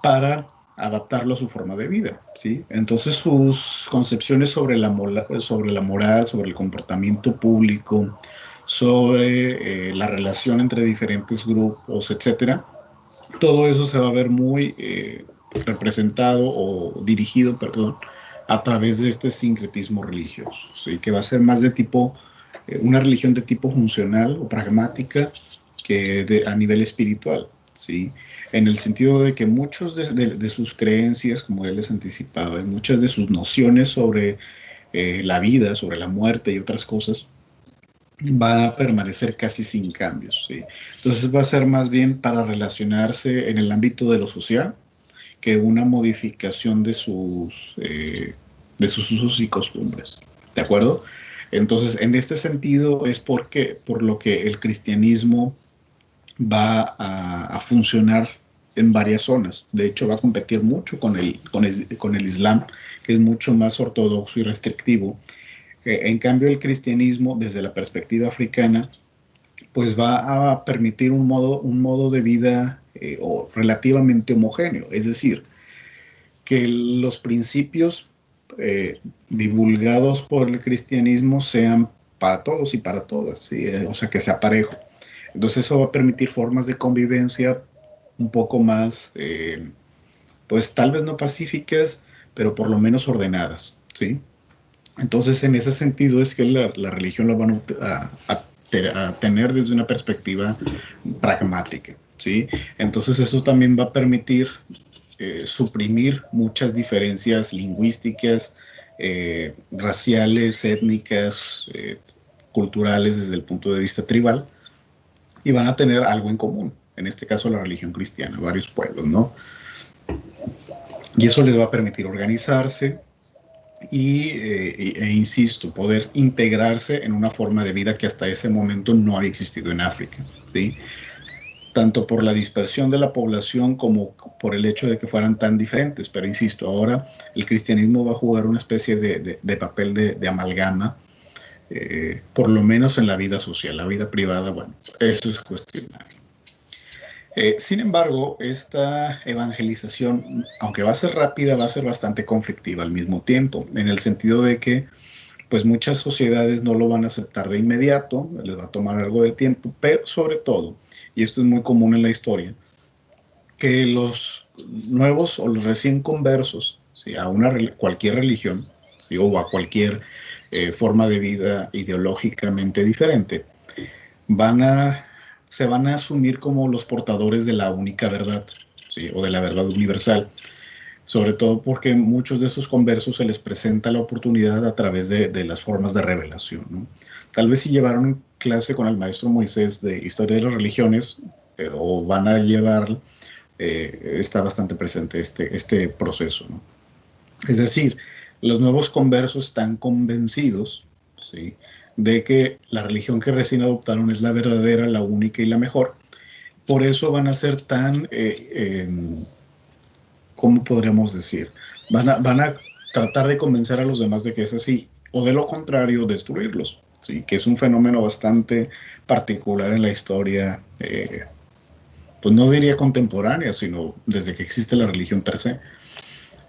para adaptarlo a su forma de vida, ¿sí? Entonces, sus concepciones sobre la moral, sobre el comportamiento público, sobre la relación entre diferentes grupos, etcétera, todo eso se va a ver muy representado o dirigido, perdón, a través de este sincretismo religioso, ¿sí? Que va a ser más de tipo, una religión de tipo funcional o pragmática que a nivel espiritual, ¿sí? En el sentido de que muchos de sus creencias, como él les anticipaba, y muchas de sus nociones sobre la vida, sobre la muerte y otras cosas, van a permanecer casi sin cambios, ¿sí? Entonces va a ser más bien para relacionarse en el ámbito de lo social que una modificación de sus usos y costumbres, ¿de acuerdo? Entonces, en este sentido es por lo que el cristianismo va a funcionar en varias zonas. De hecho, va a competir mucho con el Islam, que es mucho más ortodoxo y restrictivo. En cambio, el cristianismo, desde la perspectiva africana, pues va a permitir un modo de vida relativamente homogéneo. Es decir, que los principios divulgados por el cristianismo sean para todos y para todas, ¿sí? O sea, que sea parejo. Entonces eso va a permitir formas de convivencia un poco más, pues tal vez no pacíficas, pero por lo menos ordenadas, ¿sí? Entonces, en ese sentido es que la religión la van a tener desde una perspectiva pragmática, ¿sí? Entonces eso también va a permitir suprimir muchas diferencias lingüísticas, raciales, étnicas, culturales desde el punto de vista tribal, y van a tener algo en común, en este caso la religión cristiana, varios pueblos, ¿no? Y eso les va a permitir organizarse e insisto, poder integrarse en una forma de vida que hasta ese momento no había existido en África, ¿sí? Tanto por la dispersión de la población como por el hecho de que fueran tan diferentes. Pero insisto, ahora el cristianismo va a jugar una especie de papel de amalgama, por lo menos en la vida social. La vida privada, bueno, eso es cuestionable. Sin embargo, esta evangelización, aunque va a ser rápida, va a ser bastante conflictiva al mismo tiempo, en el sentido de que pues muchas sociedades no lo van a aceptar de inmediato, les va a tomar algo de tiempo, pero sobre todo, y esto es muy común en la historia, que los nuevos o los recién conversos, ¿sí? A cualquier religión, ¿sí? O a cualquier forma de vida ideológicamente diferente, se van a asumir como los portadores de la única verdad, ¿sí? O de la verdad universal, sobre todo porque muchos de esos conversos se les presenta la oportunidad a través de las formas de revelación, ¿no? Tal vez si llevaron clase con el maestro Moisés de Historia de las Religiones, o van a llevar, está bastante presente este proceso, ¿no? Es decir, los nuevos conversos están convencidos, ¿sí?, de que la religión que recién adoptaron es la verdadera, la única y la mejor. Por eso van a ser tan, ¿cómo podríamos decir? Van a tratar de convencer a los demás de que es así, o de lo contrario, destruirlos, ¿sí? Que es un fenómeno bastante particular en la historia, pues no diría contemporánea, sino desde que existe la religión per se.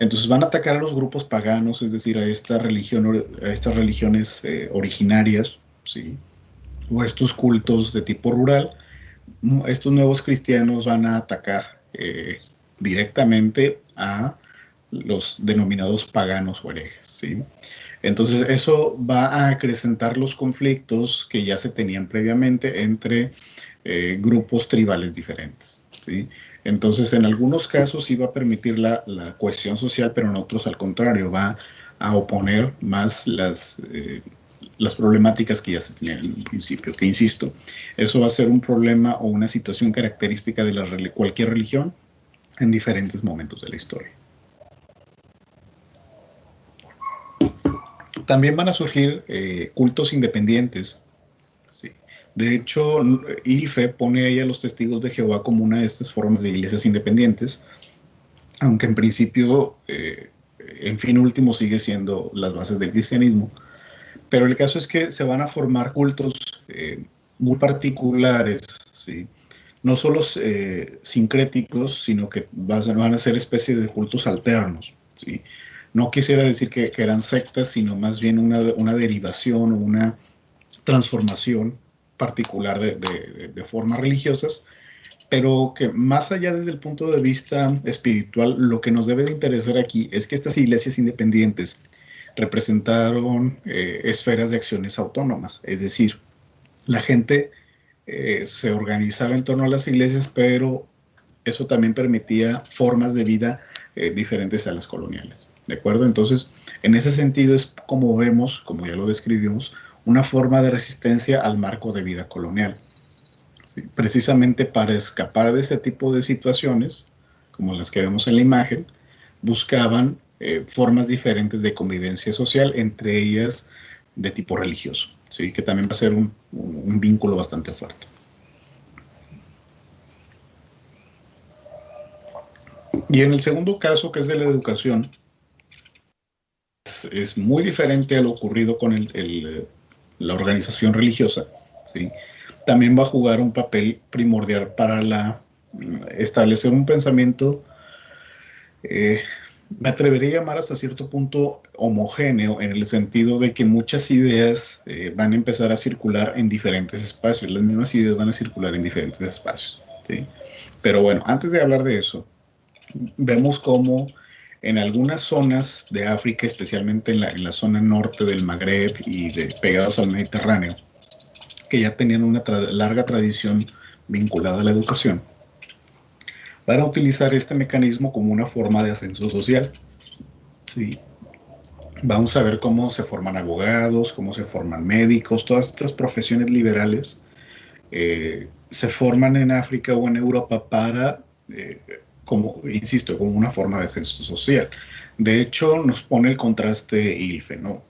Entonces van a atacar a los grupos paganos, es decir, a estas religiones originarias, ¿sí?, o estos cultos de tipo rural. Estos nuevos cristianos van a atacar directamente a los denominados paganos o herejes, ¿sí? Entonces eso va a acrecentar los conflictos que ya se tenían previamente entre grupos tribales diferentes, ¿sí? Entonces, en algunos casos sí va a permitir la cohesión social, pero en otros, al contrario, va a oponer más las problemáticas que ya se tenían en un principio, que insisto, eso va a ser un problema o una situación característica de cualquier religión en diferentes momentos de la historia. También van a surgir cultos independientes, ¿sí? De hecho, Ilfe pone ahí a los testigos de Jehová como una de estas formas de iglesias independientes, aunque en principio, en fin último, sigue siendo las bases del cristianismo. Pero el caso es que se van a formar cultos muy particulares, ¿sí? No solo sincréticos, sino que van a ser especie de cultos alternos, ¿sí? No quisiera decir que eran sectas, sino más bien una derivación o una transformación particular de formas religiosas, pero que más allá desde el punto de vista espiritual, lo que nos debe de interesar aquí es que estas iglesias independientes representaron esferas de acciones autónomas, es decir, la gente se organizaba en torno a las iglesias, pero eso también permitía formas de vida diferentes a las coloniales, ¿de acuerdo? Entonces, en ese sentido es como vemos, como ya lo describimos, una forma de resistencia al marco de vida colonial, ¿sí? Precisamente para escapar de este tipo de situaciones, como las que vemos en la imagen, buscaban formas diferentes de convivencia social, entre ellas de tipo religioso, ¿sí? Que también va a ser un vínculo bastante fuerte. Y en el segundo caso, que es de la educación, es muy diferente a lo ocurrido con la organización religiosa, ¿sí? También va a jugar un papel primordial para establecer un pensamiento, me atrevería a llamar hasta cierto punto homogéneo, en el sentido de que muchas ideas van a empezar a circular en diferentes espacios, las mismas ideas van a circular en diferentes espacios, ¿sí? Pero bueno, antes de hablar de eso, vemos cómo en algunas zonas de África, especialmente en la zona norte del Magreb y pegados al Mediterráneo, que ya tenían una larga tradición vinculada a la educación, van a utilizar este mecanismo como una forma de ascenso social, ¿sí? Vamos a ver cómo se forman abogados, cómo se forman médicos, todas estas profesiones liberales se forman en África o en Europa para, como insisto, como una forma de ascenso social. De hecho, nos pone el contraste Ilfe, ¿no?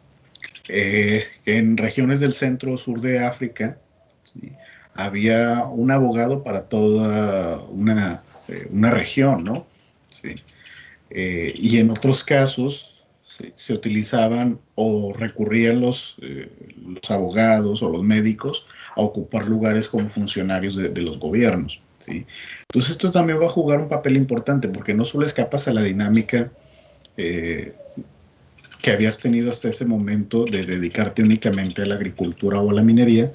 En regiones del centro o sur de África, ¿sí?, había un abogado para toda una región, ¿no? ¿Sí? Y en otros casos se utilizaban o recurrían los abogados o los médicos a ocupar lugares como funcionarios de los gobiernos, ¿sí? Entonces esto también va a jugar un papel importante, porque no solo escapas a la dinámica que habías tenido hasta ese momento de dedicarte únicamente a la agricultura o a la minería,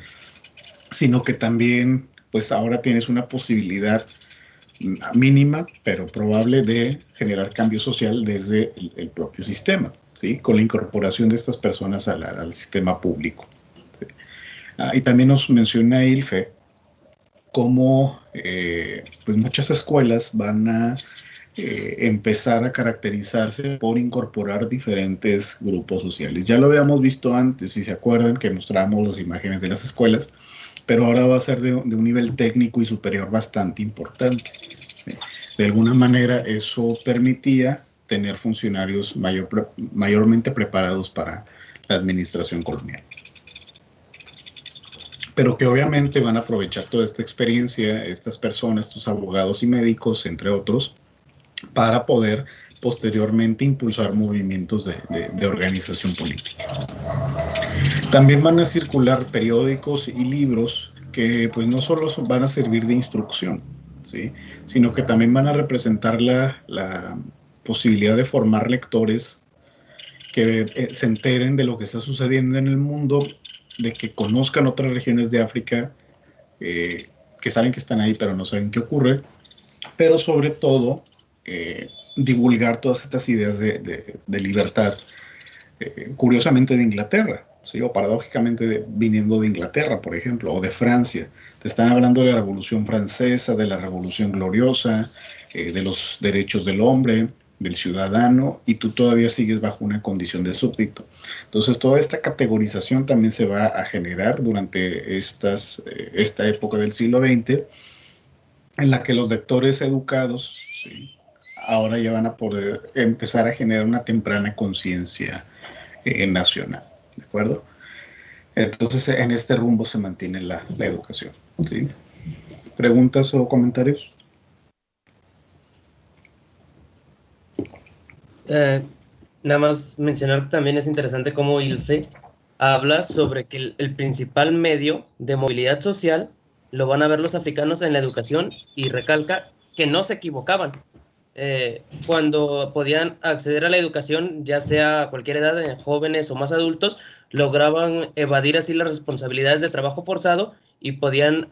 sino que también, pues ahora tienes una posibilidad mínima, pero probable, de generar cambio social desde el propio sistema, ¿sí? Con la incorporación de estas personas al sistema público. ¿Sí? Y también nos menciona Ilfe cómo pues muchas escuelas van a empezar a caracterizarse por incorporar diferentes grupos sociales. Ya lo habíamos visto antes, si se acuerdan que mostramos las imágenes de las escuelas, pero ahora va a ser de un nivel técnico y superior bastante importante. De alguna manera eso permitía tener funcionarios mayormente preparados para la administración colonial. Pero que obviamente van a aprovechar toda esta experiencia, estas personas, estos abogados y médicos, entre otros, para poder posteriormente impulsar movimientos de organización política. También van a circular periódicos y libros que pues no solo van a servir de instrucción, ¿sí? Sino que también van a representar la posibilidad de formar lectores que se enteren de lo que está sucediendo en el mundo, de que conozcan otras regiones de África, que saben que están ahí pero no saben qué ocurre, pero sobre todo divulgar todas estas ideas de libertad, curiosamente de Inglaterra, ¿sí? O paradójicamente viniendo de Inglaterra, por ejemplo, o de Francia. Te están hablando de la Revolución Francesa, de la Revolución Gloriosa, de los derechos del hombre, del ciudadano, y tú todavía sigues bajo una condición de súbdito. Entonces, toda esta categorización también se va a generar durante esta época del siglo XX, en la que los lectores educados, ¿sí?, ahora ya van a poder empezar a generar una temprana conciencia nacional, ¿de acuerdo? Entonces, en este rumbo se mantiene la educación, ¿sí? ¿Preguntas o comentarios? Nada más mencionar que también es interesante cómo Ilfe habla sobre que el principal medio de movilidad social lo van a ver los africanos en la educación, y recalca que no se equivocaban. Cuando podían acceder a la educación, ya sea a cualquier edad, jóvenes o más adultos, lograban evadir así las responsabilidades de trabajo forzado y podían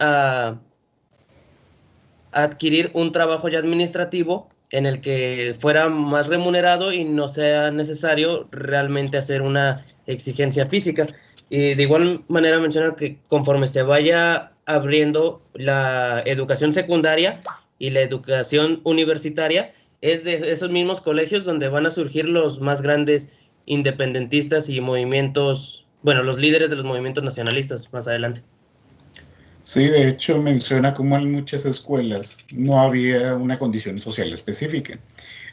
adquirir un trabajo ya administrativo en el que fuera más remunerado y no sea necesario realmente hacer una exigencia física. Y de igual manera mencionar que conforme se vaya abriendo la educación secundaria y la educación universitaria, es de esos mismos colegios donde van a surgir los más grandes independentistas y movimientos, bueno, los líderes de los movimientos nacionalistas más adelante. Sí, de hecho menciona cómo en muchas escuelas no había una condición social específica.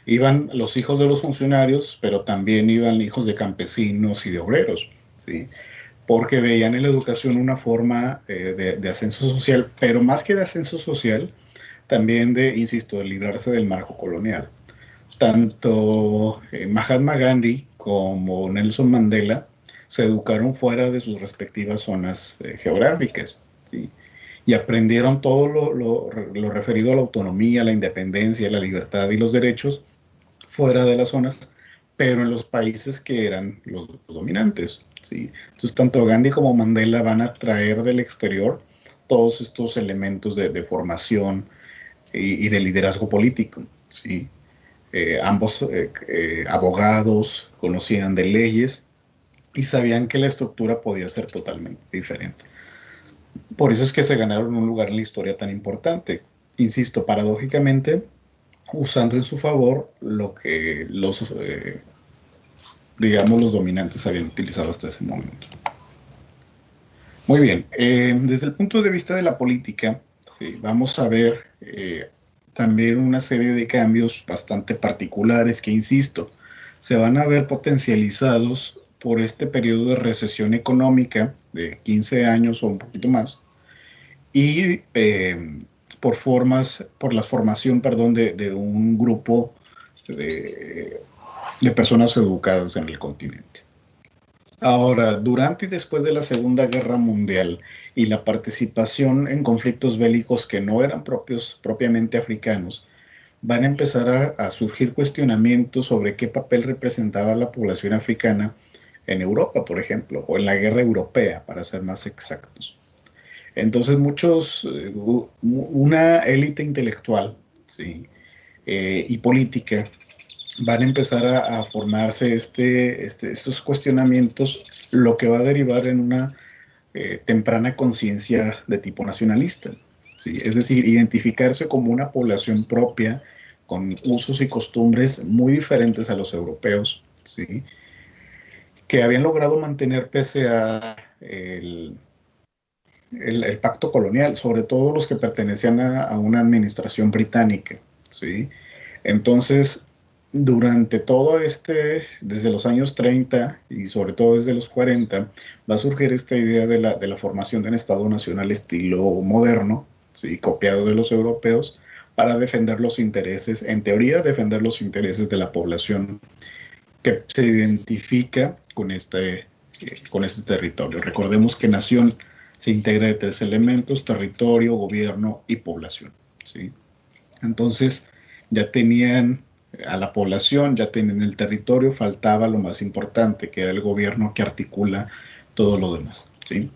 Iban los hijos de los funcionarios, pero también iban hijos de campesinos y de obreros, ¿sí? Porque veían en la educación una forma de ascenso social, pero más que de ascenso social, también de, insisto, de librarse del marco colonial. Tanto Mahatma Gandhi como Nelson Mandela se educaron fuera de sus respectivas zonas geográficas, ¿sí? Y aprendieron todo lo referido a la autonomía, la independencia, la libertad y los derechos fuera de las zonas, pero en los países que eran los dominantes, ¿sí? Entonces, tanto Gandhi como Mandela van a traer del exterior todos estos elementos de formación y de liderazgo político, ¿sí? Ambos abogados, conocían de leyes y sabían que la estructura podía ser totalmente diferente. Por eso es que se ganaron un lugar en la historia tan importante. Insisto, paradójicamente, usando en su favor lo que los dominantes habían utilizado hasta ese momento. Muy bien, desde el punto de vista de la política, sí, vamos a ver también una serie de cambios bastante particulares que, insisto, se van a ver potencializados por este periodo de recesión económica de 15 años o un poquito más, y por la formación, de un grupo de personas educadas en el continente. Ahora, durante y después de la Segunda Guerra Mundial y la participación en conflictos bélicos que no eran propiamente africanos, van a empezar a surgir cuestionamientos sobre qué papel representaba la población africana en Europa, por ejemplo, o en la guerra europea, para ser más exactos. Entonces, una élite intelectual, ¿sí? Y política, van a empezar a formarse estos cuestionamientos, lo que va a derivar en una temprana conciencia de tipo nacionalista, ¿sí? Es decir, identificarse como una población propia, con usos y costumbres muy diferentes a los europeos, ¿sí? Que habían logrado mantener pese a el pacto colonial, sobre todo los que pertenecían a una administración británica, ¿sí? Entonces, durante todo desde los años 30 y sobre todo desde los 40, va a surgir esta idea de la formación de un Estado nacional estilo moderno, ¿sí? Copiado de los europeos, para defender los intereses, en teoría, defender los intereses de la población que se identifica con este territorio. Recordemos que nación se integra de 3 elementos: territorio, gobierno y población, ¿sí? Entonces, ya tenían a la población, ya tenían el territorio, faltaba lo más importante, que era el gobierno que articula todo lo demás, ¿sí?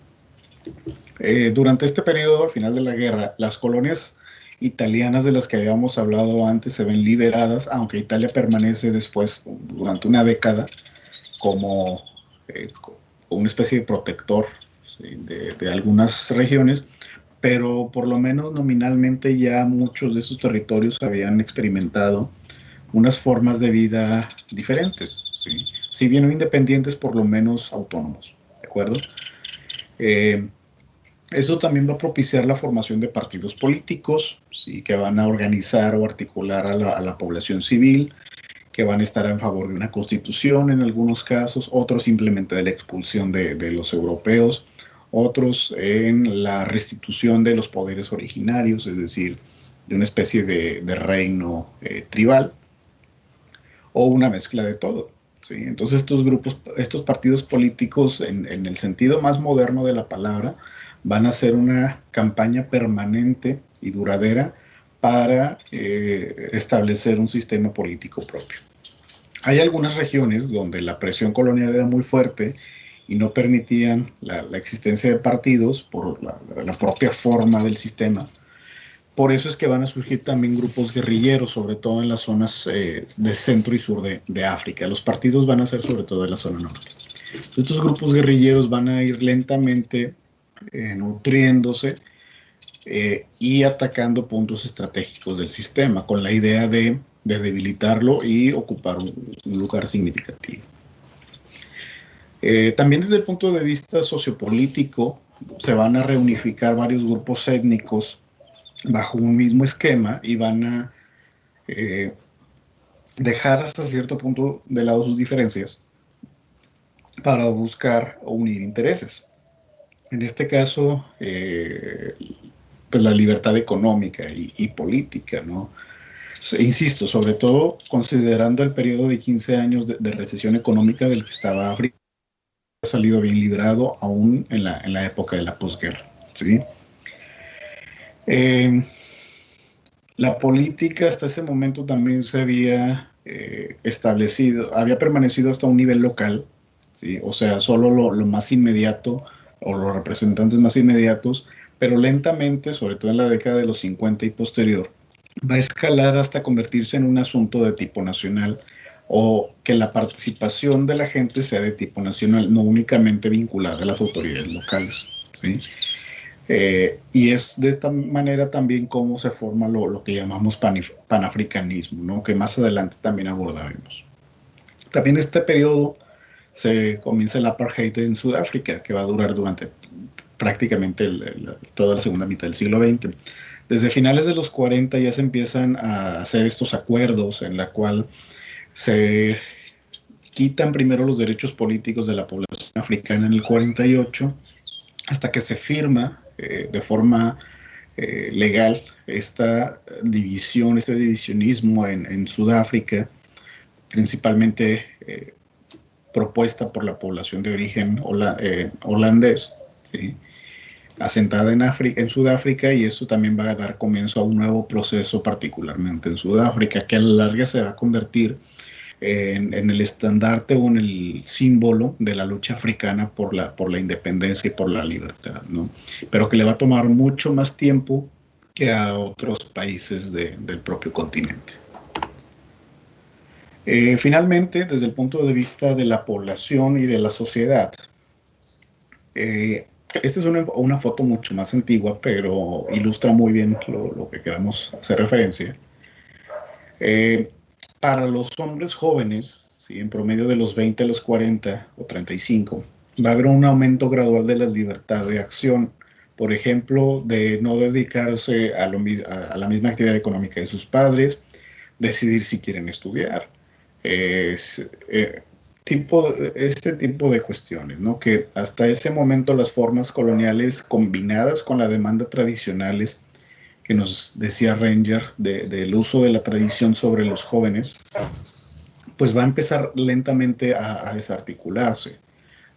Durante este periodo, al final de la guerra, las colonias italianas de las que habíamos hablado antes se ven liberadas, aunque Italia permanece después, durante una década, como una especie de protector, ¿sí? de algunas regiones, pero por lo menos nominalmente ya muchos de esos territorios habían experimentado unas formas de vida diferentes, ¿sí? Si bien no independientes, por lo menos autónomos, ¿de acuerdo? Esto también va a propiciar la formación de partidos políticos, ¿sí? Que van a organizar o articular a la población civil, que van a estar en favor de una constitución en algunos casos, otros simplemente de la expulsión de los europeos, otros en la restitución de los poderes originarios, es decir, de una especie de reino tribal, o una mezcla de todo, ¿sí? Entonces estos partidos políticos, en el sentido más moderno de la palabra, van a hacer una campaña permanente y duradera para establecer un sistema político propio. Hay algunas regiones donde la presión colonial era muy fuerte y no permitían la existencia de partidos por la propia forma del sistema. Por eso es que van a surgir también grupos guerrilleros, sobre todo en las zonas de centro y sur de África. Los partidos van a ser sobre todo en la zona norte. Estos grupos guerrilleros van a ir lentamente nutriéndose y atacando puntos estratégicos del sistema, con la idea de debilitarlo y ocupar un lugar significativo. También desde el punto de vista sociopolítico, se van a reunificar varios grupos étnicos bajo un mismo esquema y van a dejar hasta cierto punto de lado sus diferencias para buscar o unir intereses. En este caso, pues la libertad económica y política, ¿no? Insisto, sobre todo considerando el periodo de 15 años de recesión económica del que estaba África, ha salido bien librado aún en la época de la posguerra, ¿sí? La política hasta ese momento también se había establecido, había permanecido hasta un nivel local, ¿sí? O sea, solo lo más inmediato o los representantes más inmediatos, pero lentamente, sobre todo en la década de los 50 y posterior, va a escalar hasta convertirse en un asunto de tipo nacional, o que la participación de la gente sea de tipo nacional, no únicamente vinculada a las autoridades locales, ¿sí? Y es de esta manera también como se forma lo que llamamos panafricanismo, ¿no? Que más adelante también abordaremos. También en este periodo se comienza el apartheid en Sudáfrica, que va a durar durante prácticamente toda la segunda mitad del siglo XX. Desde finales de los 40 ya se empiezan a hacer estos acuerdos en la cual se quitan primero los derechos políticos de la población africana en el 48, hasta que se firma de forma legal esta división, este divisionismo en Sudáfrica, principalmente propuesta por la población de origen holandés, ¿sí? Asentada en Sudáfrica, y eso también va a dar comienzo a un nuevo proceso, particularmente en Sudáfrica, que a la larga se va a convertir en el estandarte o en el símbolo de la lucha africana por la independencia y por la libertad, ¿no? Pero que le va a tomar mucho más tiempo que a otros países del propio continente. Finalmente, desde el punto de vista de la población y de la sociedad, esta es una foto mucho más antigua, pero ilustra muy bien lo que queramos hacer referencia. Para los hombres jóvenes, ¿sí? En promedio de los 20 a los 40 o 35, va a haber un aumento gradual de la libertad de acción. Por ejemplo, de no dedicarse a la misma actividad económica de sus padres, decidir si quieren estudiar. Este tipo de cuestiones, ¿no? Que hasta ese momento las formas coloniales combinadas con la demanda tradicionales que nos decía Ranger del uso de la tradición sobre los jóvenes, pues va a empezar lentamente a desarticularse.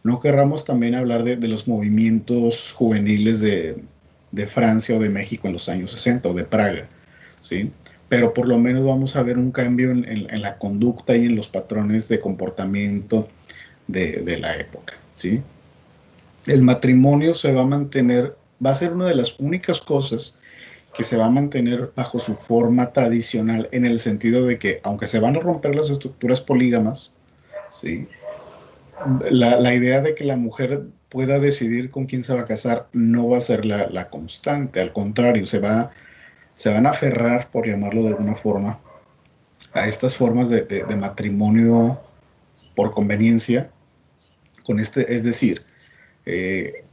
No querramos también hablar de los movimientos juveniles de Francia o de México en los años 60 o de Praga, ¿sí? Pero por lo menos vamos a ver un cambio en la conducta y en los patrones de comportamiento de la época, ¿sí? El matrimonio se va a mantener, va a ser una de las únicas cosas que se va a mantener bajo su forma tradicional, en el sentido de que, aunque se van a romper las estructuras polígamas, ¿sí? La idea de que la mujer pueda decidir con quién se va a casar no va a ser la constante, al contrario, se van a aferrar, por llamarlo de alguna forma, a estas formas de matrimonio por conveniencia, es decir,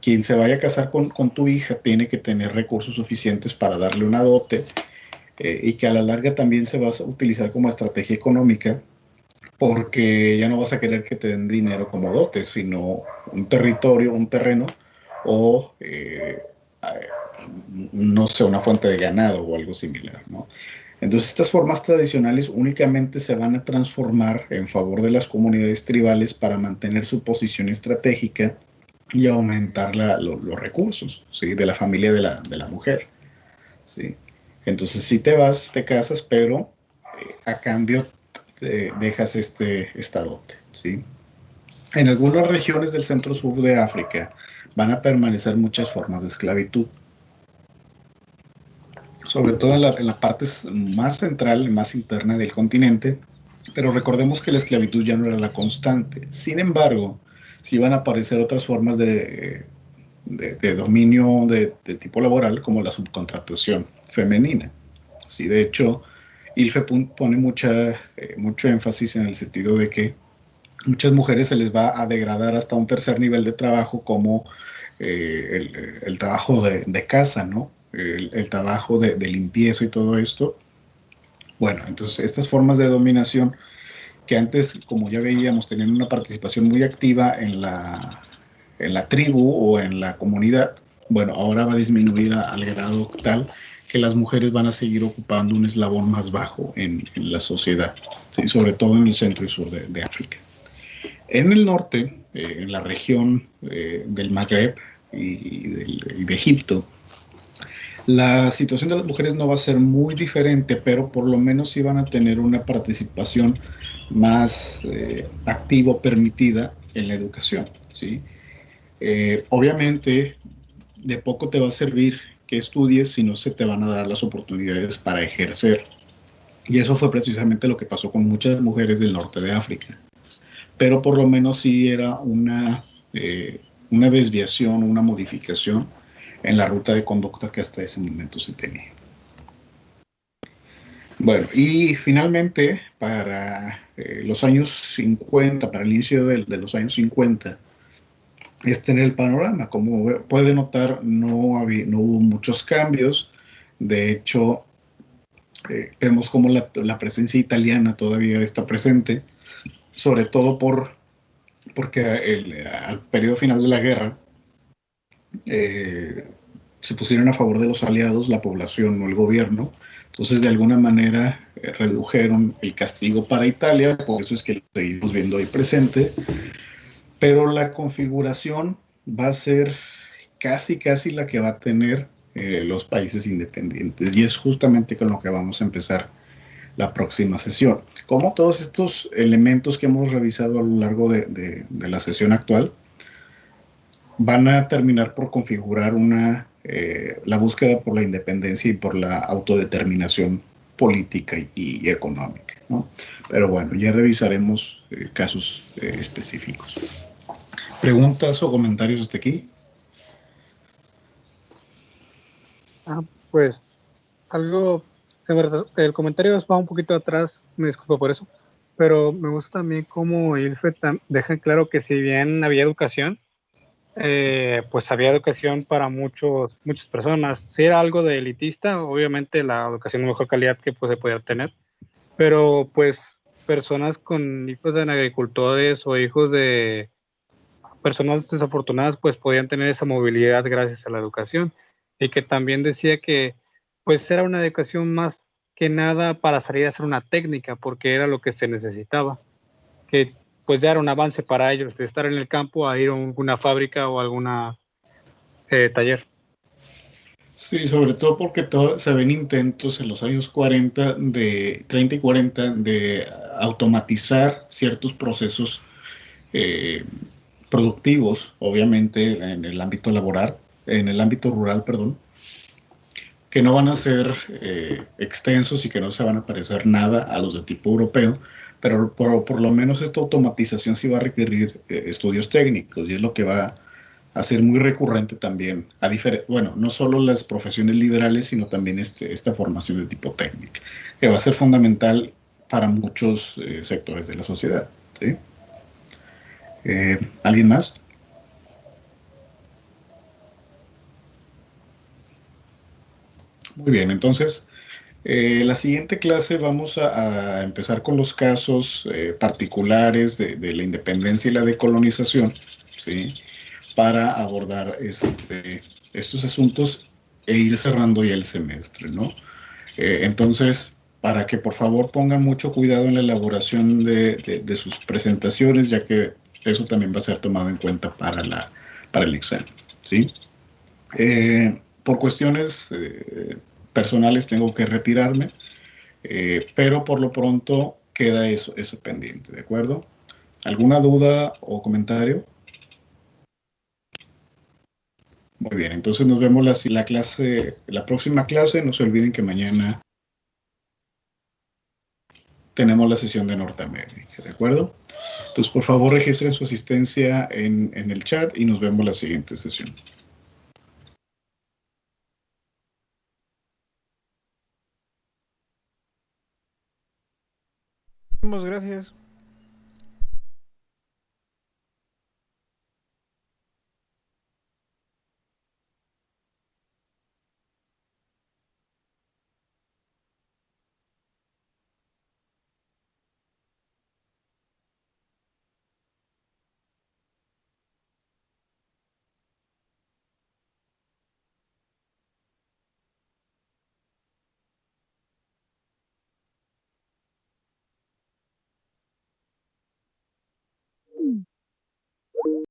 quien se vaya a casar con tu hija tiene que tener recursos suficientes para darle una dote, y que a la larga también se va a utilizar como estrategia económica, porque ya no vas a querer que te den dinero como dotes, sino un territorio, un terreno, o no sé, una fuente de ganado o algo similar, ¿no? Entonces estas formas tradicionales únicamente se van a transformar en favor de las comunidades tribales para mantener su posición estratégica y aumentar los recursos, ¿sí? De la familia de la mujer, ¿sí? Entonces si te vas, te casas, pero a cambio dejas esta dote, ¿sí? En algunas regiones del centro-sur de África van a permanecer muchas formas de esclavitud, sobre todo en la parte más central, más interna del continente, pero recordemos que la esclavitud ya no era la constante. Sin embargo, sí van a aparecer otras formas de dominio de tipo laboral, como la subcontratación femenina, ¿sí? De hecho, ILFE pone mucho énfasis en el sentido de que muchas mujeres se les va a degradar hasta un tercer nivel de trabajo, como el trabajo de casa, ¿no? El trabajo de limpieza y todo esto. Bueno, entonces estas formas de dominación que antes, como ya veíamos, tenían una participación muy activa en la tribu o en la comunidad, bueno, ahora va a disminuir al grado tal que las mujeres van a seguir ocupando un eslabón más bajo en la sociedad, ¿sí? Sobre todo en el centro y sur de África. En el norte, en la región del Magreb y de Egipto, la situación de las mujeres no va a ser muy diferente, pero por lo menos sí van a tener una participación más activa, permitida en la educación, ¿sí? Obviamente, de poco te va a servir que estudies si no se te van a dar las oportunidades para ejercer. Y eso fue precisamente lo que pasó con muchas mujeres del norte de África. Pero por lo menos sí era una desviación, una modificación en la ruta de conducta que hasta ese momento se tenía. Bueno, y finalmente, para los años 50, para el inicio de los años 50, en el panorama. Como puede notar, no hubo muchos cambios. De hecho, vemos como la presencia italiana todavía está presente, sobre todo porque al periodo final de la guerra se pusieron a favor de los aliados, la población, no el gobierno. Entonces, de alguna manera, redujeron el castigo para Italia, por eso es que lo seguimos viendo ahí presente. Pero la configuración va a ser casi la que va a tener los países independientes, y es justamente con lo que vamos a empezar la próxima sesión. Como todos estos elementos que hemos revisado a lo largo de la sesión actual van a terminar por configurar una la búsqueda por la independencia y por la autodeterminación política y económica, ¿no? Pero bueno, ya revisaremos casos específicos. ¿Preguntas o comentarios hasta aquí? Pues algo, el comentario va un poquito atrás, me disculpo por eso, pero me gusta también cómo Ilfe deja claro que si bien había educación, pues había educación para muchas personas. Si era algo de elitista, obviamente la educación de mejor calidad que pues, se podía obtener, pero pues personas con hijos de agricultores o hijos de personas desafortunadas pues podían tener esa movilidad gracias a la educación, y que también decía que pues era una educación más que nada para salir a hacer una técnica porque era lo que se necesitaba, que pues ya era un avance para ellos de estar en el campo a ir a alguna fábrica o alguna taller. Sí, sobre todo porque se ven intentos en los años 40 de 30 y 40 de automatizar ciertos procesos eh, productivos, obviamente en el ámbito laboral, en el ámbito rural, perdón, que no van a ser extensos y que no se van a parecer nada a los de tipo europeo, pero por lo menos esta automatización sí va a requerir estudios técnicos y es lo que va a ser muy recurrente también, bueno, no solo las profesiones liberales, sino también esta formación de tipo técnica, que va a ser fundamental para muchos sectores de la sociedad, ¿sí? ¿Alguien más? Muy bien, entonces, la siguiente clase vamos a empezar con los casos particulares de la independencia y la decolonización, ¿sí? Para abordar estos asuntos e ir cerrando ya el semestre, ¿no? Entonces, para que por favor pongan mucho cuidado en la elaboración de sus presentaciones, ya que eso también va a ser tomado en cuenta para el examen, ¿sí? Por cuestiones personales tengo que retirarme, pero por lo pronto queda eso pendiente, ¿de acuerdo? ¿Alguna duda o comentario? Muy bien, entonces nos vemos la próxima clase. No se olviden que mañana tenemos la sesión de Norteamérica, ¿de acuerdo? Entonces, por favor, registren su asistencia en el chat y nos vemos la siguiente sesión. Muchas gracias.